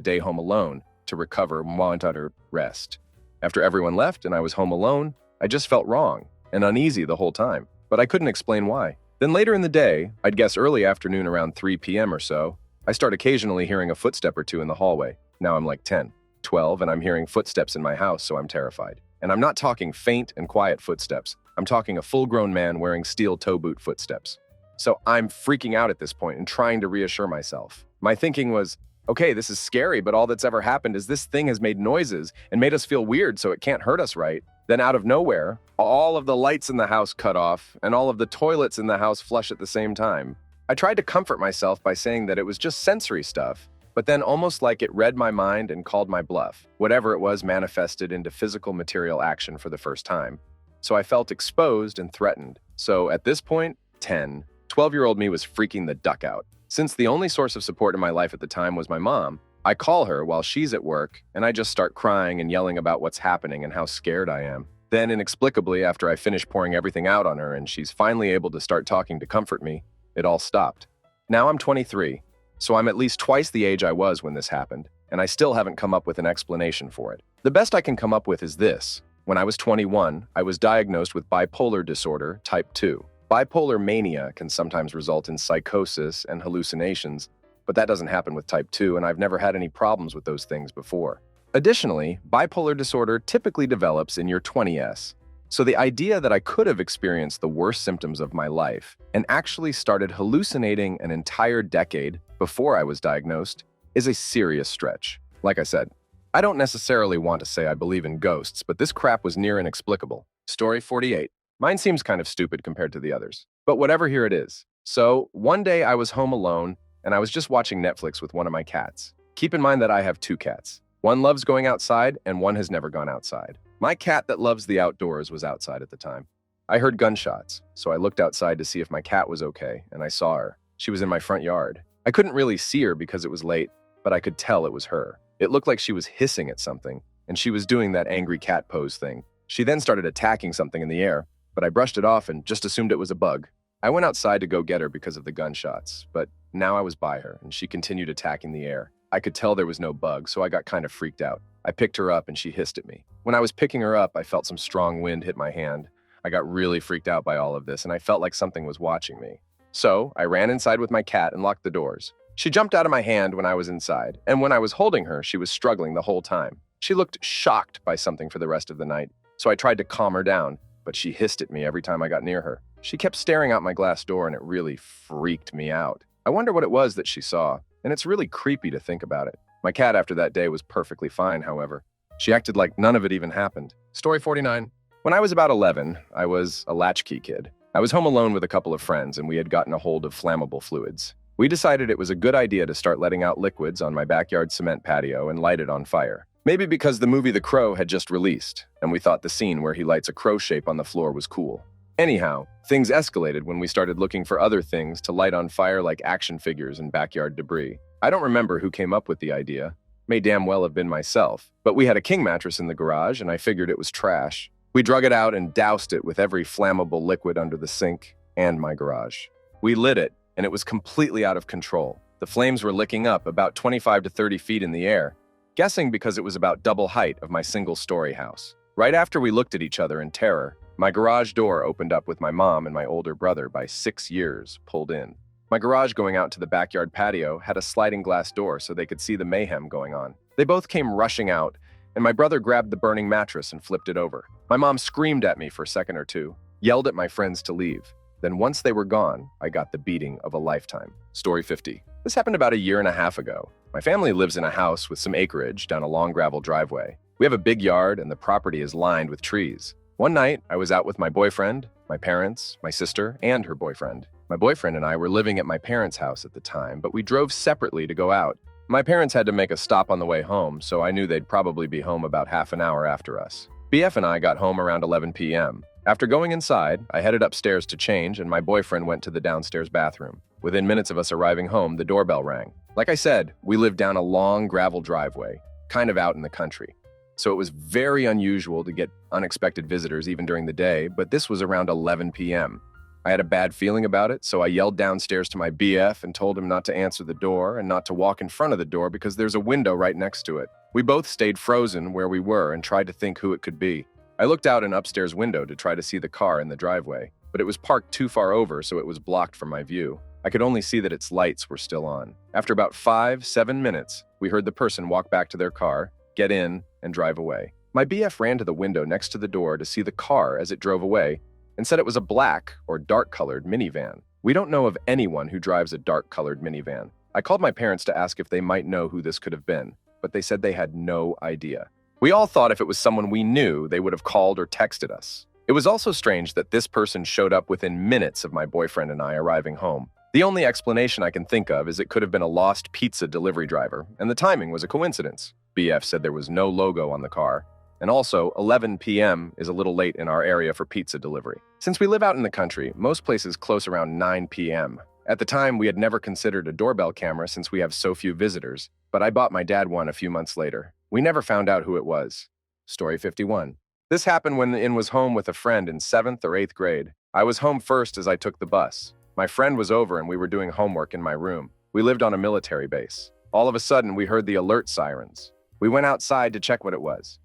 day home alone to recover unwanted rest. After everyone left and I was home alone, I just felt wrong and uneasy the whole time, but I couldn't explain why. Then later in the day, I'd guess early afternoon around 3 p.m. or so, I start occasionally hearing a footstep or two in the hallway. Now I'm like 10, 12, and I'm hearing footsteps in my house, so I'm terrified. And I'm not talking faint and quiet footsteps. I'm talking a full-grown man wearing steel toe boot footsteps. So I'm freaking out at this point and trying to reassure myself. My thinking was, okay, this is scary, but all that's ever happened is this thing has made noises and made us feel weird, so it can't hurt us, right? Then out of nowhere, all of the lights in the house cut off and all of the toilets in the house flush at the same time. I tried to comfort myself by saying that it was just sensory stuff, but then almost like it read my mind and called my bluff. Whatever it was manifested into physical material action for the first time. So I felt exposed and threatened. So at this point, 12-year-old me was freaking the duck out. Since the only source of support in my life at the time was my mom, I call her while she's at work, and I just start crying and yelling about what's happening and how scared I am. Then, inexplicably, after I finish pouring everything out on her and she's finally able to start talking to comfort me, it all stopped. Now I'm 23, so I'm at least twice the age I was when this happened, and I still haven't come up with an explanation for it. The best I can come up with is this. When I was 21, I was diagnosed with bipolar disorder type 2. Bipolar mania can sometimes result in psychosis and hallucinations, but that doesn't happen with type 2, and I've never had any problems with those things before. Additionally, bipolar disorder typically develops in your 20s, so the idea that I could have experienced the worst symptoms of my life and actually started hallucinating an entire decade before I was diagnosed is a serious stretch. Like I said, I don't necessarily want to say I believe in ghosts, but this crap was near inexplicable. Story 48. Mine seems kind of stupid compared to the others, but whatever, here it is. So, one day I was home alone, and I was just watching Netflix with one of my cats. Keep in mind that I have two cats. One loves going outside, and one has never gone outside. My cat that loves the outdoors was outside at the time. I heard gunshots, so I looked outside to see if my cat was okay, and I saw her. She was in my front yard. I couldn't really see her because it was late, but I could tell it was her. It looked like she was hissing at something, and she was doing that angry cat pose thing. She then started attacking something in the air, but I brushed it off and just assumed it was a bug. I went outside to go get her because of the gunshots, but now I was by her, and she continued attacking the air. I could tell there was no bug, so I got kind of freaked out. I picked her up, and she hissed at me. When I was picking her up, I felt some strong wind hit my hand. I got really freaked out by all of this, and I felt like something was watching me. So I ran inside with my cat and locked the doors. She jumped out of my hand when I was inside, and when I was holding her, she was struggling the whole time. She looked shocked by something for the rest of the night, so I tried to calm her down, but she hissed at me every time I got near her. She kept staring out my glass door, and it really freaked me out. I wonder what it was that she saw, and it's really creepy to think about it. My cat after that day was perfectly fine, however. She acted like none of it even happened. Story 49. When I was about 11, I was a latchkey kid. I was home alone with a couple of friends, and we had gotten a hold of flammable fluids. We decided it was a good idea to start letting out liquids on my backyard cement patio and light it on fire. Maybe because the movie The Crow had just released, and we thought the scene where he lights a crow shape on the floor was cool. Anyhow, things escalated when we started looking for other things to light on fire like action figures and backyard debris. I don't remember who came up with the idea. May damn well have been myself. But we had a king mattress in the garage, and I figured it was trash. We drug it out and doused it with every flammable liquid under the sink and my garage. We lit it, and it was completely out of control. The flames were licking up about 25 to 30 feet in the air, guessing because it was about double height of my single-story house. Right after we looked at each other in terror, my garage door opened up with my mom and my older brother by 6 years pulled in. My garage going out to the backyard patio had a sliding glass door so they could see the mayhem going on. They both came rushing out, and my brother grabbed the burning mattress and flipped it over. My mom screamed at me for a second or two, yelled at my friends to leave. Then once they were gone, I got the beating of a lifetime. Story 50. This happened about a year and a half ago. My family lives in a house with some acreage down a long gravel driveway. We have a big yard, and the property is lined with trees. One night, I was out with my boyfriend, my parents, my sister, and her boyfriend. My boyfriend and I were living at my parents' house at the time, but we drove separately to go out. My parents had to make a stop on the way home, so I knew they'd probably be home about half an hour after us. BF and I got home around 11 p.m. After going inside, I headed upstairs to change, and my boyfriend went to the downstairs bathroom. Within minutes of us arriving home, the doorbell rang. Like I said, we lived down a long gravel driveway, kind of out in the country. So it was very unusual to get unexpected visitors even during the day, but this was around 11 p.m. I had a bad feeling about it, so I yelled downstairs to my BF and told him not to answer the door and not to walk in front of the door because there's a window right next to it. We both stayed frozen where we were and tried to think who it could be. I looked out an upstairs window to try to see the car in the driveway, but it was parked too far over, so it was blocked from my view. I could only see that its lights were still on. After about 5-7 minutes, we heard the person walk back to their car, get in, and drive away. My BF ran to the window next to the door to see the car as it drove away and said it was a black or dark-colored minivan. We don't know of anyone who drives a dark-colored minivan. I called my parents to ask if they might know who this could have been, but they said they had no idea. We all thought if it was someone we knew, they would have called or texted us. It was also strange that this person showed up within minutes of my boyfriend and I arriving home. The only explanation I can think of is it could have been a lost pizza delivery driver, and the timing was a coincidence. BF said there was no logo on the car, and also 11 p.m. is a little late in our area for pizza delivery. Since we live out in the country, most places close around 9 p.m. At the time, we had never considered a doorbell camera since we have so few visitors, but I bought my dad one a few months later. We never found out who it was. Story 51. This happened when In was home with a friend in 7th or 8th grade. I was home first as I took the bus. My friend was over and we were doing homework in my room. We lived on a military base. All of a sudden, we heard the alert sirens. We went outside to check what it was.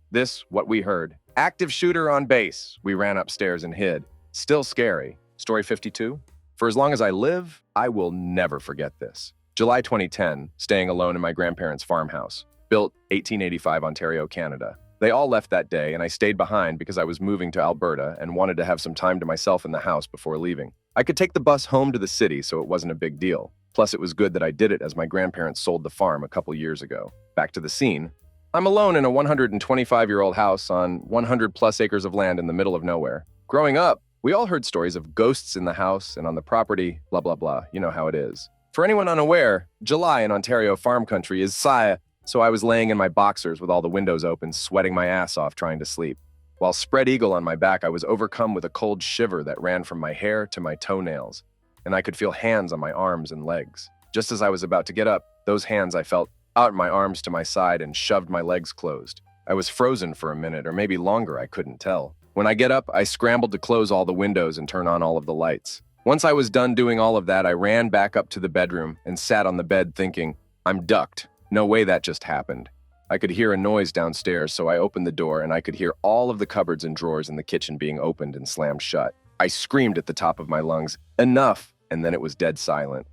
What we heard. Active shooter on base. We ran upstairs and hid. Still scary. Story 52. For as long as I live, I will never forget this. July 2010, staying alone in my grandparents' farmhouse. Built 1885 Ontario, Canada. They all left that day and I stayed behind because I was moving to Alberta and wanted to have some time to myself in the house before leaving. I could take the bus home to the city, so it wasn't a big deal. Plus, it was good that I did it as my grandparents sold the farm a couple years ago. Back to the scene. I'm alone in a 125-year-old house on 100-plus acres of land in the middle of nowhere. Growing up, we all heard stories of ghosts in the house and on the property, blah, blah, blah. You know how it is. For anyone unaware, July in Ontario farm country is Saya, so I was laying in my boxers with all the windows open, sweating my ass off trying to sleep. While spread eagle on my back, I was overcome with a cold shiver that ran from my hair to my toenails, and I could feel hands on my arms and legs. Just as I was about to get up, those hands I felt out my arms to my side and shoved my legs closed. I was frozen for a minute, or maybe longer, I couldn't tell. When I get up, I scrambled to close all the windows and turn on all of the lights. Once I was done doing all of that, I ran back up to the bedroom and sat on the bed thinking, I'm ducked. No way that just happened. I could hear a noise downstairs, so I opened the door and I could hear all of the cupboards and drawers in the kitchen being opened and slammed shut. I screamed at the top of my lungs, enough, and then it was dead silent.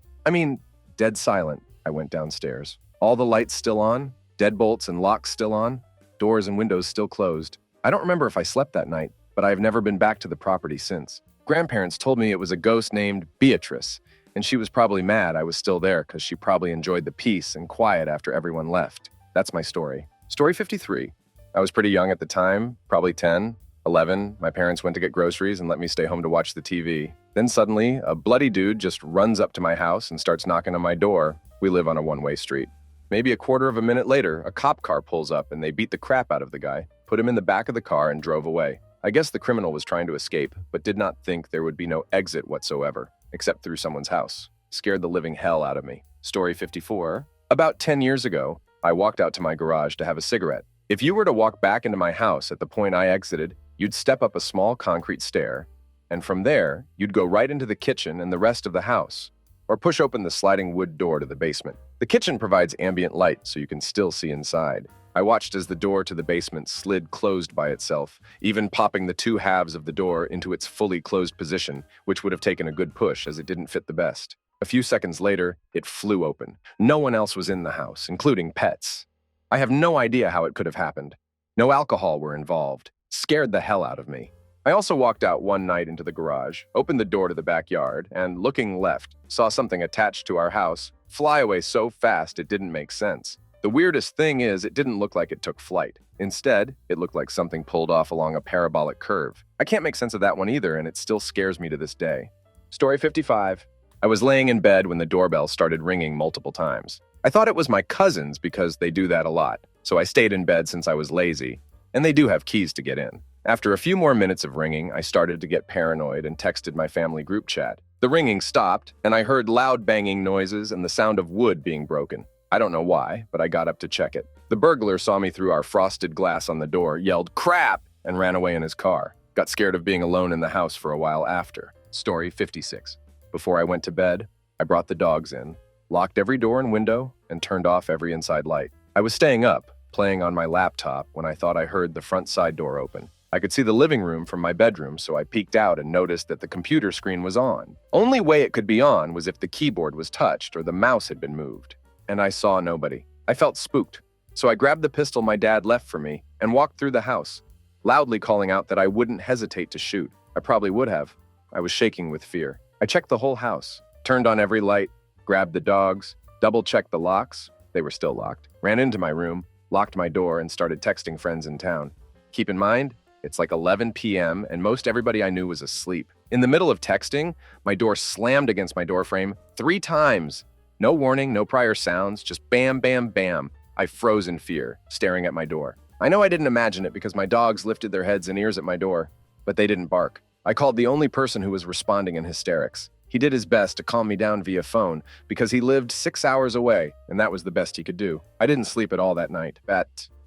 Dead silent. I went downstairs. All the lights still on, deadbolts and locks still on, doors and windows still closed. I don't remember if I slept that night, but I have never been back to the property since. Grandparents told me it was a ghost named Beatrice, and she was probably mad I was still there because she probably enjoyed the peace and quiet after everyone left. That's my story. Story 53. I was pretty young at the time, probably 10, 11. My parents went to get groceries and let me stay home to watch the TV. Then suddenly, a bloody dude just runs up to my house and starts knocking on my door. We live on a one-way street. Maybe a quarter of a minute later, a cop car pulls up and they beat the crap out of the guy, put him in the back of the car and drove away. I guess the criminal was trying to escape, but did not think there would be no exit whatsoever, except through someone's house. Scared the living hell out of me. Story 54. About 10 years ago, I walked out to my garage to have a cigarette. If you were to walk back into my house at the point I exited, you'd step up a small concrete stair, and from there, you'd go right into the kitchen and the rest of the house, or push open the sliding wood door to the basement. The kitchen provides ambient light so you can still see inside. I watched as the door to the basement slid closed by itself, even popping the two halves of the door into its fully closed position, which would have taken a good push as it didn't fit the best. A few seconds later, it flew open. No one else was in the house, including pets. I have no idea how it could have happened. No alcohol were involved. Scared the hell out of me. I also walked out one night into the garage, opened the door to the backyard, and looking left, saw something attached to our house fly away so fast it didn't make sense. The weirdest thing is it didn't look like it took flight. Instead, it looked like something pulled off along a parabolic curve. I can't make sense of that one either, and it still scares me to this day. Story 55. I was laying in bed when the doorbell started ringing multiple times. I thought it was my cousins because they do that a lot, so I stayed in bed since I was lazy, and they do have keys to get in. After a few more minutes of ringing, I started to get paranoid and texted my family group chat. The ringing stopped, and I heard loud banging noises and the sound of wood being broken. I don't know why, but I got up to check it. The burglar saw me through our frosted glass on the door, yelled, "Crap!" and ran away in his car. Got scared of being alone in the house for a while after. Story 56. Before I went to bed, I brought the dogs in, locked every door and window, and turned off every inside light. I was staying up, playing on my laptop, when I thought I heard the front side door open. I could see the living room from my bedroom, so I peeked out and noticed that the computer screen was on. Only way it could be on was if the keyboard was touched or the mouse had been moved. And I saw nobody. I felt spooked. So I grabbed the pistol my dad left for me and walked through the house, loudly calling out that I wouldn't hesitate to shoot. I probably would have. I was shaking with fear. I checked the whole house, turned on every light, grabbed the dogs, double-checked the locks. They were still locked. Ran into my room, locked my door, and started texting friends in town. Keep in mind, it's like 11 p.m., and most everybody I knew was asleep. In the middle of texting, my door slammed against my doorframe 3 times. No warning, no prior sounds, just bam, bam, bam. I froze in fear, staring at my door. I know I didn't imagine it because my dogs lifted their heads and ears at my door, but they didn't bark. I called the only person who was responding in hysterics. He did his best to calm me down via phone because he lived 6 hours away, and that was the best he could do. I didn't sleep at all that night.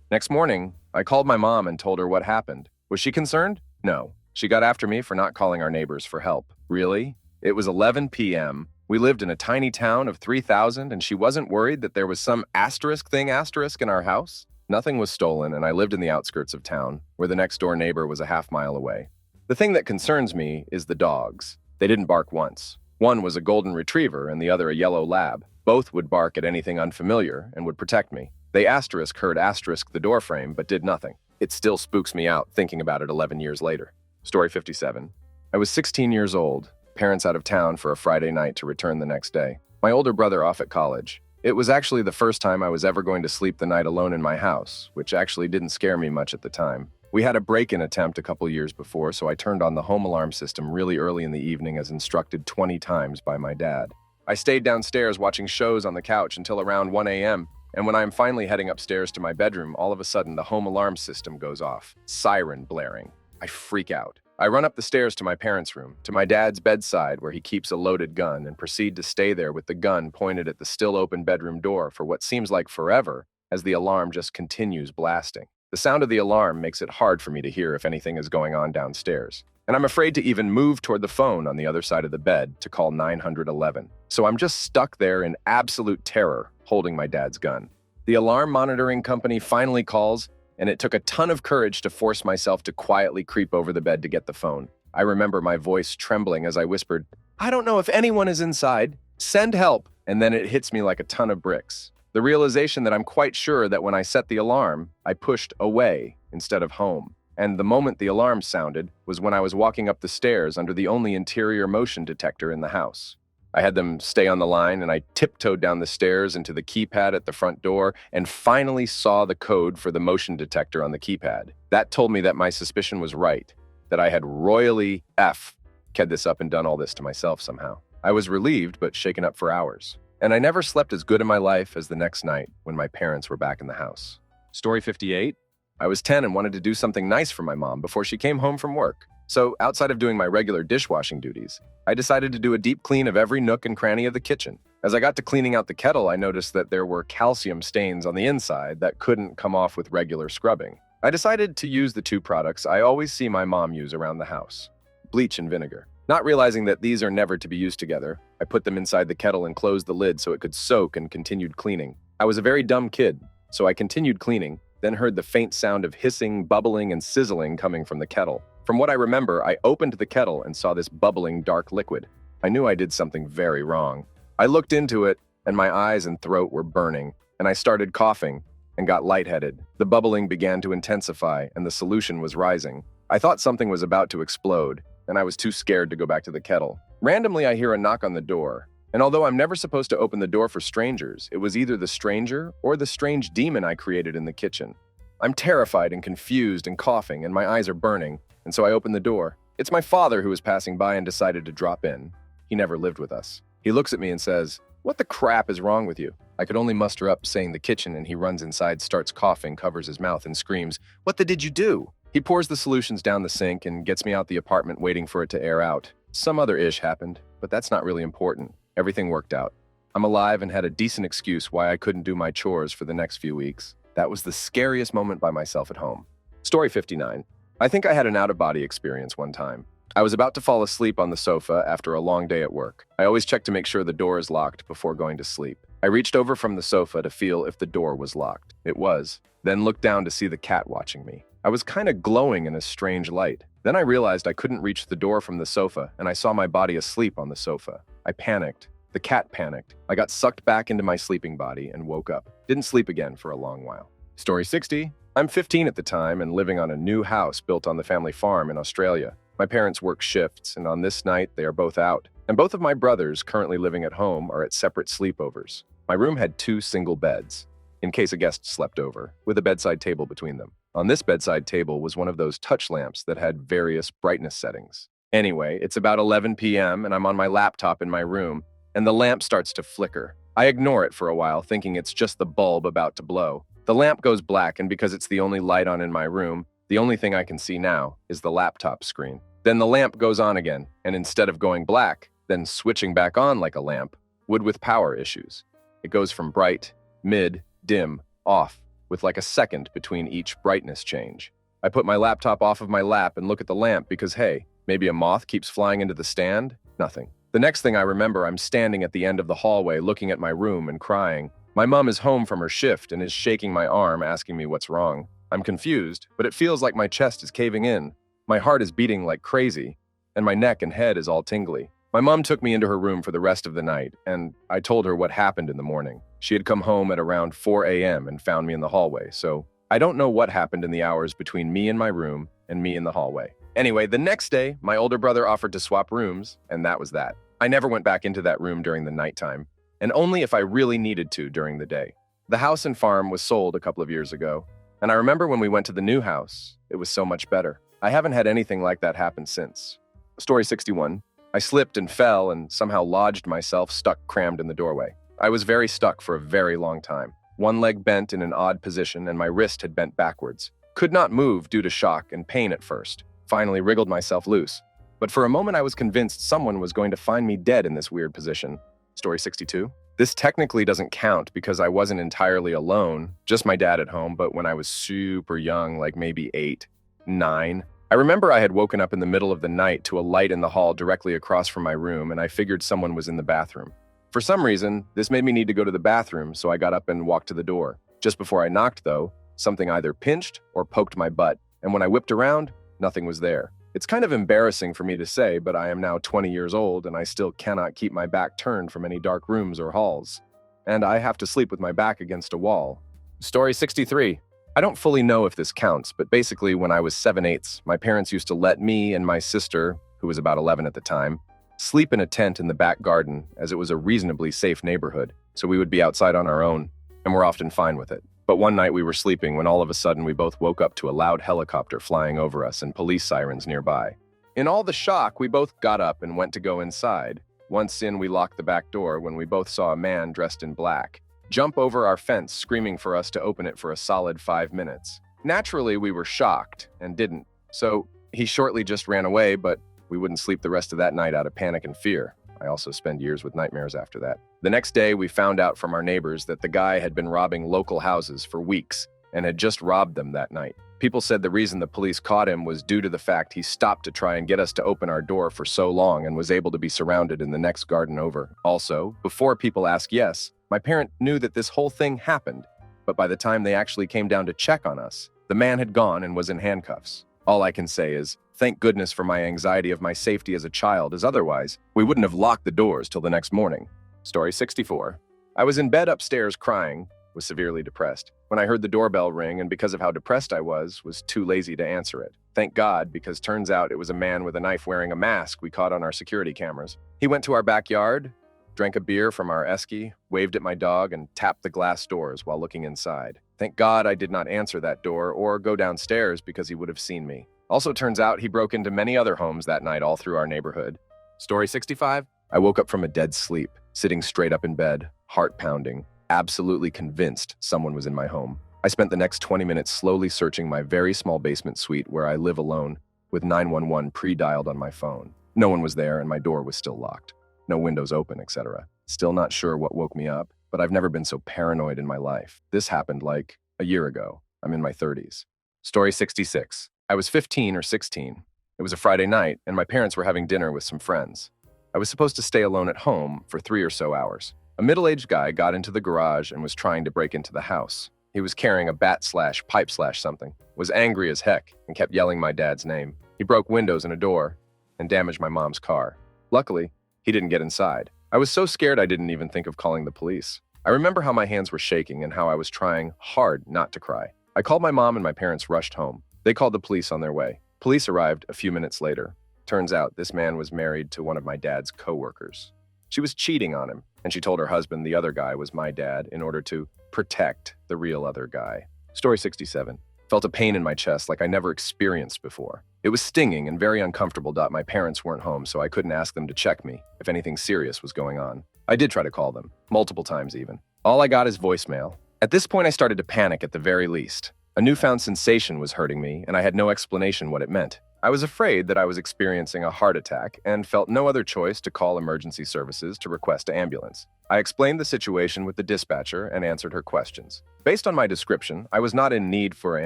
Next morning, I called my mom and told her what happened. Was she concerned? No. She got after me for not calling our neighbors for help. Really? It was 11 p.m. We lived in a tiny town of 3,000, and she wasn't worried that there was some asterisk in our house? Nothing was stolen, and I lived in the outskirts of town, where the next-door neighbor was a half-mile away. The thing that concerns me is the dogs. They didn't bark once. One was a golden retriever and the other a yellow lab. Both would bark at anything unfamiliar and would protect me. They heard the doorframe, but did nothing. It still spooks me out thinking about it 11 years later. Story 57. I was 16 years old, parents out of town for a Friday night to return the next day. My older brother off at college. It was actually the first time I was ever going to sleep the night alone in my house, which actually didn't scare me much at the time. We had a break-in attempt a couple years before, so I turned on the home alarm system really early in the evening as instructed 20 times by my dad. I stayed downstairs watching shows on the couch until around 1 a.m., and when I'm finally heading upstairs to my bedroom, all of a sudden the home alarm system goes off, siren blaring. I freak out. I run up the stairs to my parents' room, to my dad's bedside where he keeps a loaded gun, and proceed to stay there with the gun pointed at the still open bedroom door for what seems like forever as the alarm just continues blasting. The sound of the alarm makes it hard for me to hear if anything is going on downstairs. And I'm afraid to even move toward the phone on the other side of the bed to call 911. So I'm just stuck there in absolute terror, holding my dad's gun. The alarm monitoring company finally calls, and it took a ton of courage to force myself to quietly creep over the bed to get the phone. I remember my voice trembling as I whispered, "I don't know if anyone is inside. Send help." And then it hits me like a ton of bricks. The realization that I'm quite sure that when I set the alarm, I pushed away instead of home. And the moment the alarm sounded was when I was walking up the stairs under the only interior motion detector in the house. I had them stay on the line, and I tiptoed down the stairs into the keypad at the front door and finally saw the code for the motion detector on the keypad. That told me that my suspicion was right, that I had royally ked this up and done all this to myself somehow. I was relieved, but shaken up for hours. And I never slept as good in my life as the next night when my parents were back in the house. Story 58. I was 10 and wanted to do something nice for my mom before she came home from work. So, outside of doing my regular dishwashing duties, I decided to do a deep clean of every nook and cranny of the kitchen. As I got to cleaning out the kettle, I noticed that there were calcium stains on the inside that couldn't come off with regular scrubbing. I decided to use the 2 products I always see my mom use around the house: bleach and vinegar. Not realizing that these are never to be used together, I put them inside the kettle and closed the lid so it could soak and continued cleaning. I was a very dumb kid, so I continued cleaning, then heard the faint sound of hissing, bubbling, and sizzling coming from the kettle. From what I remember, I opened the kettle and saw this bubbling dark liquid. I knew I did something very wrong. I looked into it, and my eyes and throat were burning, and I started coughing and got lightheaded. The bubbling began to intensify, and the solution was rising. I thought something was about to explode, and I was too scared to go back to the kettle. Randomly, I hear a knock on the door, and although I'm never supposed to open the door for strangers, it was either the stranger or the strange demon I created in the kitchen. I'm terrified and confused and coughing, and my eyes are burning, and so I open the door. It's my father who was passing by and decided to drop in. He never lived with us. He looks at me and says, "What the crap is wrong with you?" I could only muster up saying the kitchen, and he runs inside, starts coughing, covers his mouth, and screams, "What the did you do?" He pours the solutions down the sink and gets me out the apartment waiting for it to air out. Some other ish happened, but that's not really important. Everything worked out. I'm alive and had a decent excuse why I couldn't do my chores for the next few weeks. That was the scariest moment by myself at home. Story 59. I think I had an out-of-body experience one time. I was about to fall asleep on the sofa after a long day at work. I always check to make sure the door is locked before going to sleep. I reached over from the sofa to feel if the door was locked. It was. Then looked down to see the cat watching me. I was kind of glowing in a strange light. Then I realized I couldn't reach the door from the sofa, and I saw my body asleep on the sofa. I panicked. The cat panicked. I got sucked back into my sleeping body and woke up. Didn't sleep again for a long while. Story 60. I'm 15 at the time and living on a new house built on the family farm in Australia. My parents work shifts, and on this night, they are both out. And both of my brothers, currently living at home, are at separate sleepovers. My room had 2 single beds, in case a guest slept over, with a bedside table between them. On this bedside table was one of those touch lamps that had various brightness settings. Anyway, it's about 11 p.m., and I'm on my laptop in my room, and the lamp starts to flicker. I ignore it for a while, thinking it's just the bulb about to blow. The lamp goes black, and because it's the only light on in my room, the only thing I can see now is the laptop screen. Then the lamp goes on again, and instead of going black, then switching back on like a lamp, would with power issues. It goes from bright, mid, dim, off, with like a second between each brightness change. I put my laptop off of my lap and look at the lamp because, hey, maybe a moth keeps flying into the stand? Nothing. The next thing I remember, I'm standing at the end of the hallway looking at my room and crying. My mom is home from her shift and is shaking my arm, asking me what's wrong. I'm confused, but it feels like my chest is caving in. My heart is beating like crazy, and my neck and head is all tingly. My mom took me into her room for the rest of the night, and I told her what happened in the morning. She had come home at around 4 a.m. and found me in the hallway, so I don't know what happened in the hours between me in my room and me in the hallway. Anyway, the next day, my older brother offered to swap rooms, and that was that. I never went back into that room during the nighttime, and only if I really needed to during the day. The house and farm was sold a couple of years ago, and I remember when we went to the new house, it was so much better. I haven't had anything like that happen since. Story 61. I slipped and fell and somehow lodged myself stuck crammed in the doorway. I was very stuck for a very long time. One leg bent in an odd position and my wrist had bent backwards. Could not move due to shock and pain at first. Finally wriggled myself loose. But for a moment I was convinced someone was going to find me dead in this weird position. Story 62. This technically doesn't count because I wasn't entirely alone, just my dad at home, but when I was super young, like maybe 8, 9, I remember I had woken up in the middle of the night to a light in the hall directly across from my room, and I figured someone was in the bathroom. For some reason, this made me need to go to the bathroom, so I got up and walked to the door. Just before I knocked, though, something either pinched or poked my butt, and when I whipped around, nothing was there. It's kind of embarrassing for me to say, but I am now 20 years old, and I still cannot keep my back turned from any dark rooms or halls. And I have to sleep with my back against a wall. Story 63. I don't fully know if this counts, but basically when I was 7/8, my parents used to let me and my sister, who was about 11 at the time, sleep in a tent in the back garden as it was a reasonably safe neighborhood, so we would be outside on our own, and we're often fine with it. But one night we were sleeping when all of a sudden we both woke up to a loud helicopter flying over us and police sirens nearby. In all the shock, we both got up and went to go inside. Once in, we locked the back door when we both saw a man dressed in black jump over our fence, screaming for us to open it for a solid 5 minutes. Naturally, we were shocked and didn't, so he shortly just ran away, but we wouldn't sleep the rest of that night out of panic and fear. I also spent years with nightmares after that. The next day, we found out from our neighbors that the guy had been robbing local houses for weeks and had just robbed them that night. People said the reason the police caught him was due to the fact he stopped to try and get us to open our door for so long and was able to be surrounded in the next garden over. Also, before people ask yes, my parent knew that this whole thing happened, but by the time they actually came down to check on us, the man had gone and was in handcuffs. All I can say is, thank goodness for my anxiety of my safety as a child, as otherwise, we wouldn't have locked the doors till the next morning. Story 64. I was in bed upstairs crying, was severely depressed, when I heard the doorbell ring, and because of how depressed I was too lazy to answer it. Thank God, because turns out it was a man with a knife wearing a mask we caught on our security cameras. He went to our backyard, drank a beer from our esky, waved at my dog, and tapped the glass doors while looking inside. Thank God I did not answer that door or go downstairs because he would have seen me. Also turns out he broke into many other homes that night all through our neighborhood. Story 65. I woke up from a dead sleep, sitting straight up in bed, heart pounding, absolutely convinced someone was in my home. I spent the next 20 minutes slowly searching my very small basement suite where I live alone, with 911 pre-dialed on my phone. No one was there and my door was still locked. No windows open, etc. Still not sure what woke me up, but I've never been so paranoid in my life. This happened like a year ago. I'm in my 30s. Story 66. I was 15 or 16. It was a Friday night, and my parents were having dinner with some friends. I was supposed to stay alone at home for 3 or so hours. A middle-aged guy got into the garage and was trying to break into the house. He was carrying a bat/pipe/something, was angry as heck, and kept yelling my dad's name. He broke windows and a door, and damaged my mom's car. Luckily, he didn't get inside. I was so scared I didn't even think of calling the police. I remember how my hands were shaking and how I was trying hard not to cry. I called my mom and my parents rushed home. They called the police on their way. Police arrived a few minutes later. Turns out this man was married to one of my dad's coworkers. She was cheating on him, and she told her husband the other guy was my dad in order to protect the real other guy. Story 67. Felt a pain in my chest like I never experienced before. It was stinging and very uncomfortable. My parents weren't home, so I couldn't ask them to check me if anything serious was going on. I did try to call them, multiple times even. All I got is voicemail. At this point, I started to panic at the very least. A newfound sensation was hurting me, and I had no explanation what it meant. I was afraid that I was experiencing a heart attack and felt no other choice to call emergency services to request an ambulance. I explained the situation with the dispatcher and answered her questions. Based on my description, I was not in need for an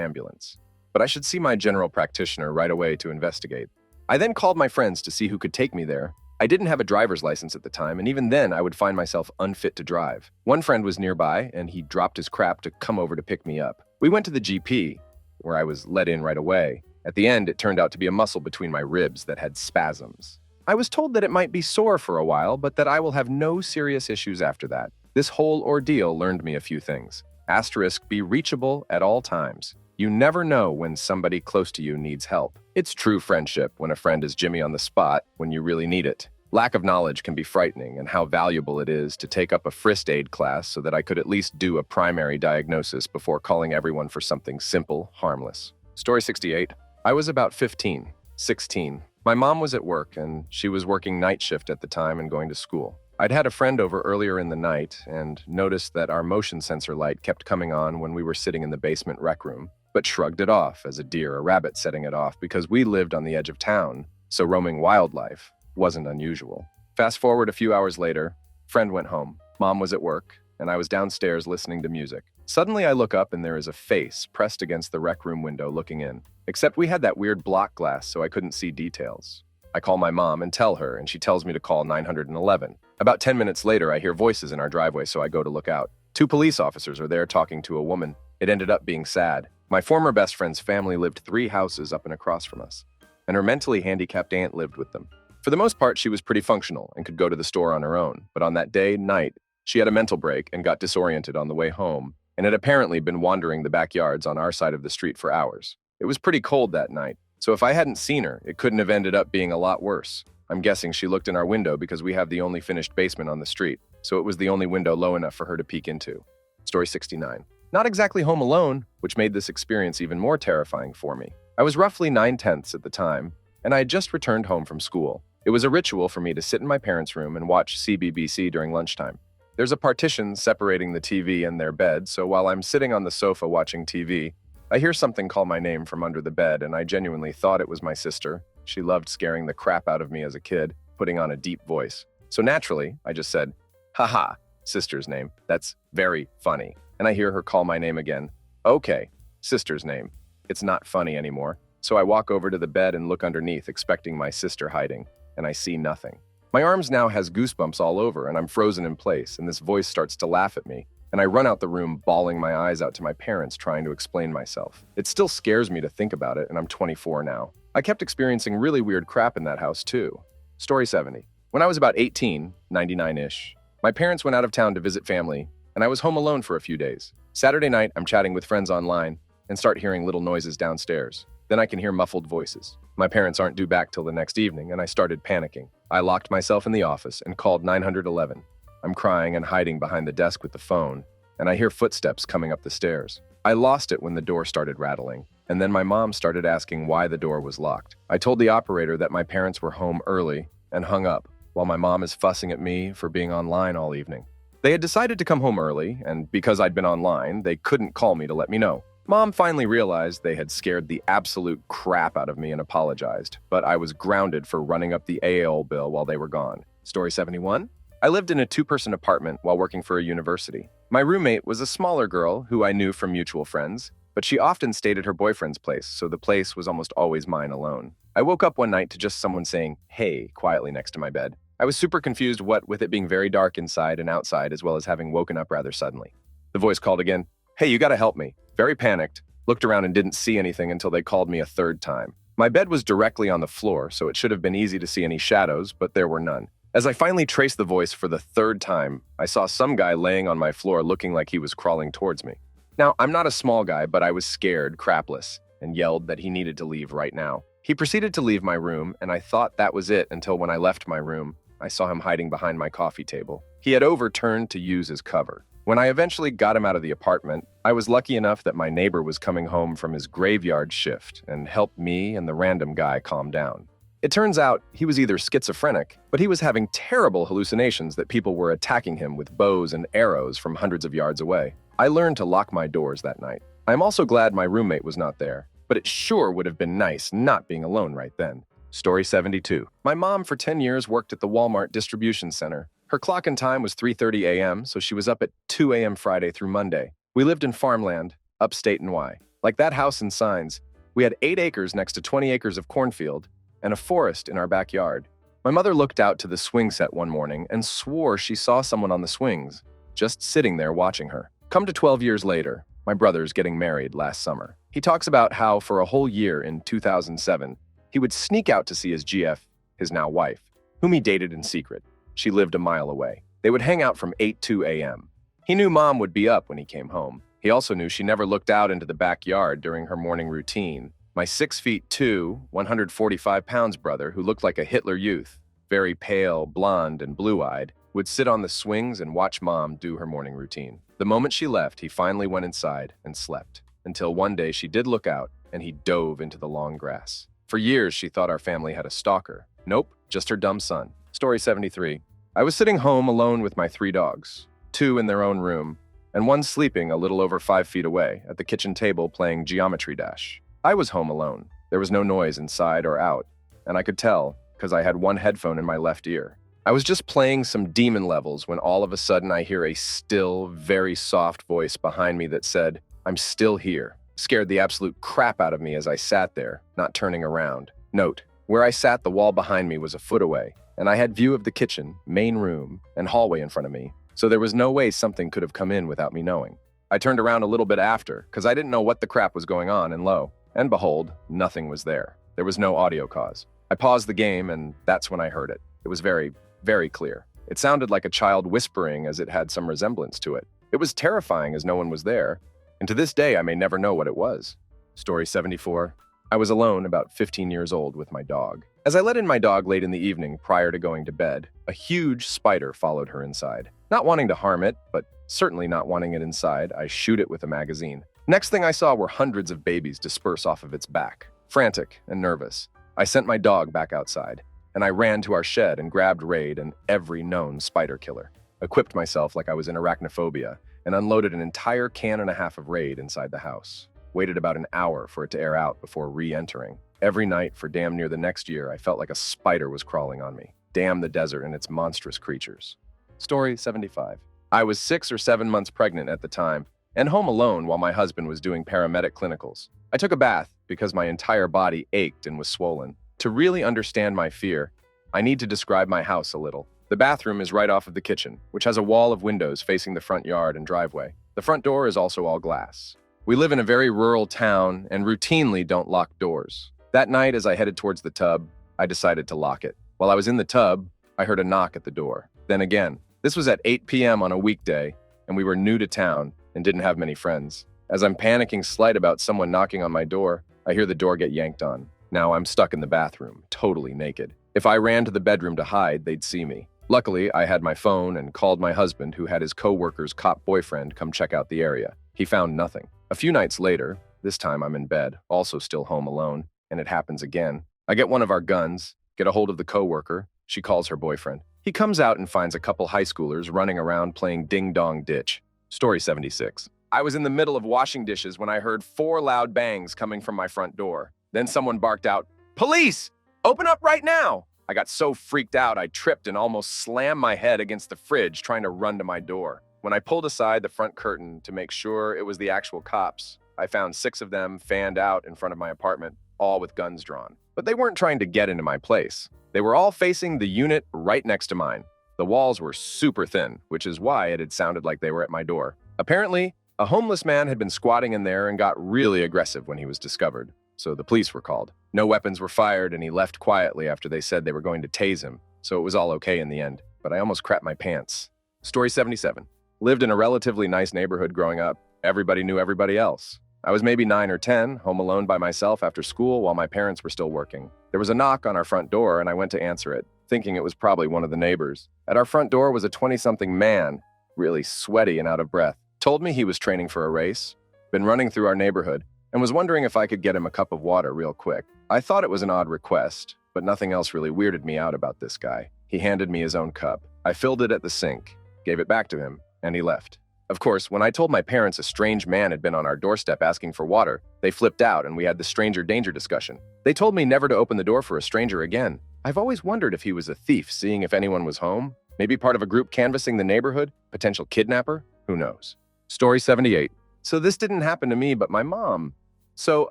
ambulance, but I should see my general practitioner right away to investigate. I then called my friends to see who could take me there. I didn't have a driver's license at the time, and even then I would find myself unfit to drive. One friend was nearby, and he dropped his crap to come over to pick me up. We went to the GP, where I was let in right away. At the end, it turned out to be a muscle between my ribs that had spasms. I was told that it might be sore for a while, but that I will have no serious issues after that. This whole ordeal learned me a few things. Asterisk, be reachable at all times. You never know when somebody close to you needs help. It's true friendship when a friend is Jimmy on the spot when you really need it. Lack of knowledge can be frightening, and how valuable it is to take up a first aid class so that I could at least do a primary diagnosis before calling everyone for something simple, harmless. Story 68. I was about 16. My mom was at work, and she was working night shift at the time and going to school. I'd had a friend over earlier in the night and noticed that our motion sensor light kept coming on when we were sitting in the basement rec room, but shrugged it off as a deer or rabbit setting it off because we lived on the edge of town, so roaming wildlife wasn't unusual. Fast forward a few hours later, friend went home, mom was at work, and I was downstairs listening to music. Suddenly I look up and there is a face pressed against the rec room window looking in. Except we had that weird block glass so I couldn't see details. I call my mom and tell her, and she tells me to call 911. About 10 minutes later, I hear voices in our driveway, so I go to look out. 2 police officers are there talking to a woman. It ended up being sad. My former best friend's family lived 3 houses up and across from us, and her mentally handicapped aunt lived with them. For the most part, she was pretty functional and could go to the store on her own, but on that night, she had a mental break and got disoriented on the way home, and had apparently been wandering the backyards on our side of the street for hours. It was pretty cold that night, so if I hadn't seen her, it couldn't have ended up being a lot worse. I'm guessing she looked in our window because we have the only finished basement on the street, so it was the only window low enough for her to peek into. Story 69. Not exactly home alone, which made this experience even more terrifying for me. I was roughly 9/10 at the time, and I had just returned home from school. It was a ritual for me to sit in my parents' room and watch CBBC during lunchtime. There's a partition separating the TV and their bed, so while I'm sitting on the sofa watching TV, I hear something call my name from under the bed, and I genuinely thought it was my sister. She loved scaring the crap out of me as a kid, putting on a deep voice. So naturally, I just said, "Haha, sister's name. That's very funny." And I hear her call my name again. Okay, sister's name. It's not funny anymore. So I walk over to the bed and look underneath, expecting my sister hiding, and I see nothing. My arms now has goosebumps all over, and I'm frozen in place, and this voice starts to laugh at me. And I run out the room, bawling my eyes out to my parents, trying to explain myself. It still scares me to think about it, and I'm 24 now. I kept experiencing really weird crap in that house, too. Story 70. When I was about 18, 99-ish, my parents went out of town to visit family, and I was home alone for a few days. Saturday night, I'm chatting with friends online and start hearing little noises downstairs. Then I can hear muffled voices. My parents aren't due back till the next evening, and I started panicking. I locked myself in the office and called 911. I'm crying and hiding behind the desk with the phone, and I hear footsteps coming up the stairs. I lost it when the door started rattling, and then my mom started asking why the door was locked. I told the operator that my parents were home early and hung up, while my mom is fussing at me for being online all evening. They had decided to come home early, and because I'd been online, they couldn't call me to let me know. Mom finally realized they had scared the absolute crap out of me and apologized, but I was grounded for running up the AOL bill while they were gone. Story 71. I lived in a 2-person apartment while working for a university. My roommate was a smaller girl who I knew from mutual friends, but she often stayed at her boyfriend's place, so the place was almost always mine alone. I woke up one night to just someone saying, "Hey," quietly next to my bed. I was super confused what with it being very dark inside and outside, as well as having woken up rather suddenly. The voice called again, "Hey, you gotta help me." Very panicked, looked around and didn't see anything until they called me a 3rd time. My bed was directly on the floor, so it should have been easy to see any shadows, but there were none. As I finally traced the voice for the third time, I saw some guy laying on my floor looking like he was crawling towards me. Now, I'm not a small guy, but I was scared, crapless, and yelled that he needed to leave right now. He proceeded to leave my room, and I thought that was it until when I left my room, I saw him hiding behind my coffee table. He had overturned to use as cover. When I eventually got him out of the apartment, I was lucky enough that my neighbor was coming home from his graveyard shift and helped me and the random guy calm down. It turns out he was either schizophrenic, but he was having terrible hallucinations that people were attacking him with bows and arrows from hundreds of yards away. I learned to lock my doors that night. I'm also glad my roommate was not there, but it sure would have been nice not being alone right then. Story 72. My mom for 10 years worked at the Walmart distribution center. Her clock-in time was 3:30 a.m., so she was up at 2 a.m. Friday through Monday. We lived in farmland, upstate NY. Like that house in Signs, we had 8 acres next to 20 acres of cornfield and a forest in our backyard. My mother looked out to the swing set one morning and swore she saw someone on the swings, just sitting there watching her. Come to 12 years later, my brother's getting married last summer. He talks about how for a whole year in 2007, he would sneak out to see his GF, his now wife, whom he dated in secret. She lived a mile away. They would hang out from 8 a.m. He knew mom would be up when he came home. He also knew she never looked out into the backyard during her morning routine. My 6'2", 145 pounds brother, who looked like a Hitler Youth, very pale, blonde, and blue-eyed, would sit on the swings and watch mom do her morning routine. The moment she left, he finally went inside and slept, until one day she did look out and he dove into the long grass. For years, she thought our family had a stalker. Nope, just her dumb son. Story 73. I was sitting home alone with my 3 dogs, 2 in their own room, and 1 sleeping a little over 5 feet away at the kitchen table playing Geometry Dash. I was home alone. There was no noise inside or out, and I could tell because I had 1 headphone in my left ear. I was just playing some demon levels when all of a sudden I hear a still, very soft voice behind me that said, "I'm still here." Scared the absolute crap out of me as I sat there, not turning around. Note, where I sat, the wall behind me was a foot away, and I had view of the kitchen, main room, and hallway in front of me, so there was no way something could have come in without me knowing. I turned around a little bit after, because I didn't know what the crap was going on, and lo and behold, nothing was there. There was no audio cause. I paused the game, and that's when I heard it. It was very, very clear. It sounded like a child whispering as it had some resemblance to it. It was terrifying as no one was there, and to this day I may never know what it was. Story 74. I was alone, about 15 years old, with my dog. As I let in my dog late in the evening prior to going to bed, a huge spider followed her inside. Not wanting to harm it, but certainly not wanting it inside, I shoot it with a magazine. Next thing I saw were hundreds of babies disperse off of its back. Frantic and nervous, I sent my dog back outside, and I ran to our shed and grabbed Raid and every known spider killer. Equipped myself like I was in arachnophobia, and unloaded an entire can and a half of Raid inside the house. Waited about an hour for it to air out before re-entering. Every night for damn near the next year, I felt like a spider was crawling on me. Damn the desert and its monstrous creatures. Story 75. I was 6 or 7 months pregnant at the time, and home alone while my husband was doing paramedic clinicals. I took a bath because my entire body ached and was swollen. To really understand my fear, I need to describe my house a little. The bathroom is right off of the kitchen, which has a wall of windows facing the front yard and driveway. The front door is also all glass. We live in a very rural town and routinely don't lock doors. That night, as I headed towards the tub, I decided to lock it. While I was in the tub, I heard a knock at the door. Then again. This was at 8 p.m. on a weekday, and we were new to town and didn't have many friends. As I'm panicking slight about someone knocking on my door, I hear the door get yanked on. Now I'm stuck in the bathroom, totally naked. If I ran to the bedroom to hide, they'd see me. Luckily, I had my phone and called my husband, who had his co-worker's cop boyfriend come check out the area. He found nothing. A few nights later, this time I'm in bed, also still home alone, and it happens again. I get one of our guns, get a hold of the co-worker. She calls her boyfriend. He comes out and finds a couple high schoolers running around playing ding-dong ditch. Story 76. I was in the middle of washing dishes when I heard 4 loud bangs coming from my front door. Then someone barked out, "Police! Open up right now!" I got so freaked out I tripped and almost slammed my head against the fridge trying to run to my door. When I pulled aside the front curtain to make sure it was the actual cops, I found 6 of them fanned out in front of my apartment, all with guns drawn. But they weren't trying to get into my place. They were all facing the unit right next to mine. The walls were super thin, which is why it had sounded like they were at my door. Apparently, a homeless man had been squatting in there and got really aggressive when he was discovered, so the police were called. No weapons were fired, and he left quietly after they said they were going to tase him, so it was all okay in the end, but I almost crapped my pants. Story 77. Lived in a relatively nice neighborhood growing up. Everybody knew everybody else. I was maybe 9 or 10, home alone by myself after school while my parents were still working. There was a knock on our front door and I went to answer it, thinking it was probably one of the neighbors. At our front door was a 20-something man, really sweaty and out of breath. Told me he was training for a race, been running through our neighborhood, and was wondering if I could get him a cup of water real quick. I thought it was an odd request, but nothing else really weirded me out about this guy. He handed me his own cup. I filled it at the sink, gave it back to him, and he left. Of course, when I told my parents a strange man had been on our doorstep asking for water, they flipped out and we had the stranger danger discussion. They told me never to open the door for a stranger again. I've always wondered if he was a thief, seeing if anyone was home. Maybe part of a group canvassing the neighborhood? Potential kidnapper? Who knows? Story 78. So this didn't happen to me, but my mom. So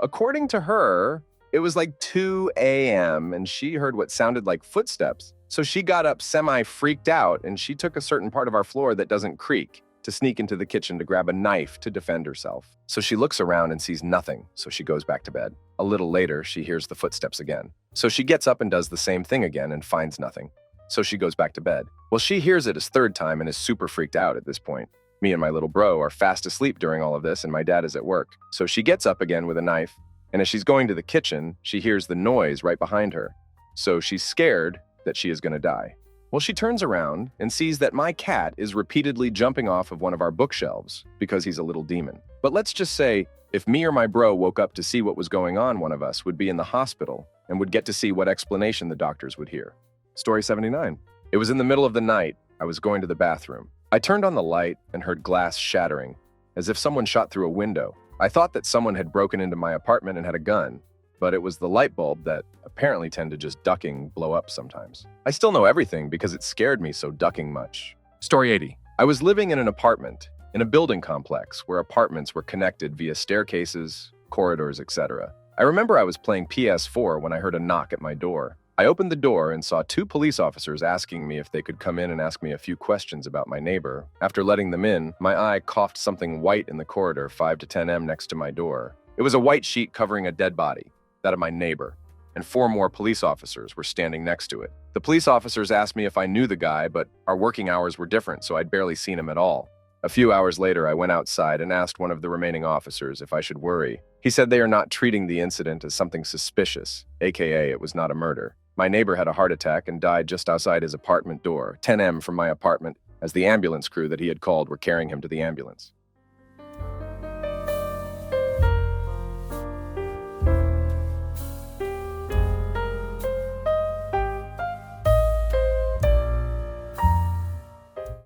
according to her, it was like 2 a.m. and she heard what sounded like footsteps. So she got up semi-freaked out and she took a certain part of our floor that doesn't creak to sneak into the kitchen to grab a knife to defend herself. So she looks around and sees nothing, so she goes back to bed. A little later, she hears the footsteps again. So she gets up and does the same thing again and finds nothing. So she goes back to bed. Well, she hears it his third time and is super freaked out at this point. Me and my little bro are fast asleep during all of this and my dad is at work. So she gets up again with a knife, and as she's going to the kitchen, she hears the noise right behind her. So she's scared that she is going to die. Well, she turns around and sees that my cat is repeatedly jumping off of one of our bookshelves because he's a little demon. But let's just say, if me or my bro woke up to see what was going on, one of us would be in the hospital and would get to see what explanation the doctors would hear. Story 79. It was in the middle of the night. I was going to the bathroom. I turned on the light and heard glass shattering, as if someone shot through a window. I thought that someone had broken into my apartment and had a gun, but it was the light bulb that apparently tend to just ducking blow up sometimes. I still know everything because it scared me so ducking much. Story 80. I was living in an apartment in a building complex where apartments were connected via staircases, corridors, etc. I remember I was playing PS4 when I heard a knock at my door. I opened the door and saw 2 police officers asking me if they could come in and ask me a few questions about my neighbor. After letting them in, my eye coughed something white in the corridor 5 to 10 m next to my door. It was a white sheet covering a dead body, that of my neighbor, and 4 more police officers were standing next to it. The police officers asked me if I knew the guy, but our working hours were different, so I'd barely seen him at all. A few hours later, I went outside and asked one of the remaining officers if I should worry. He said they are not treating the incident as something suspicious, aka it was not a murder. My neighbor had a heart attack and died just outside his apartment door, 10 m from my apartment, as the ambulance crew that he had called were carrying him to the ambulance.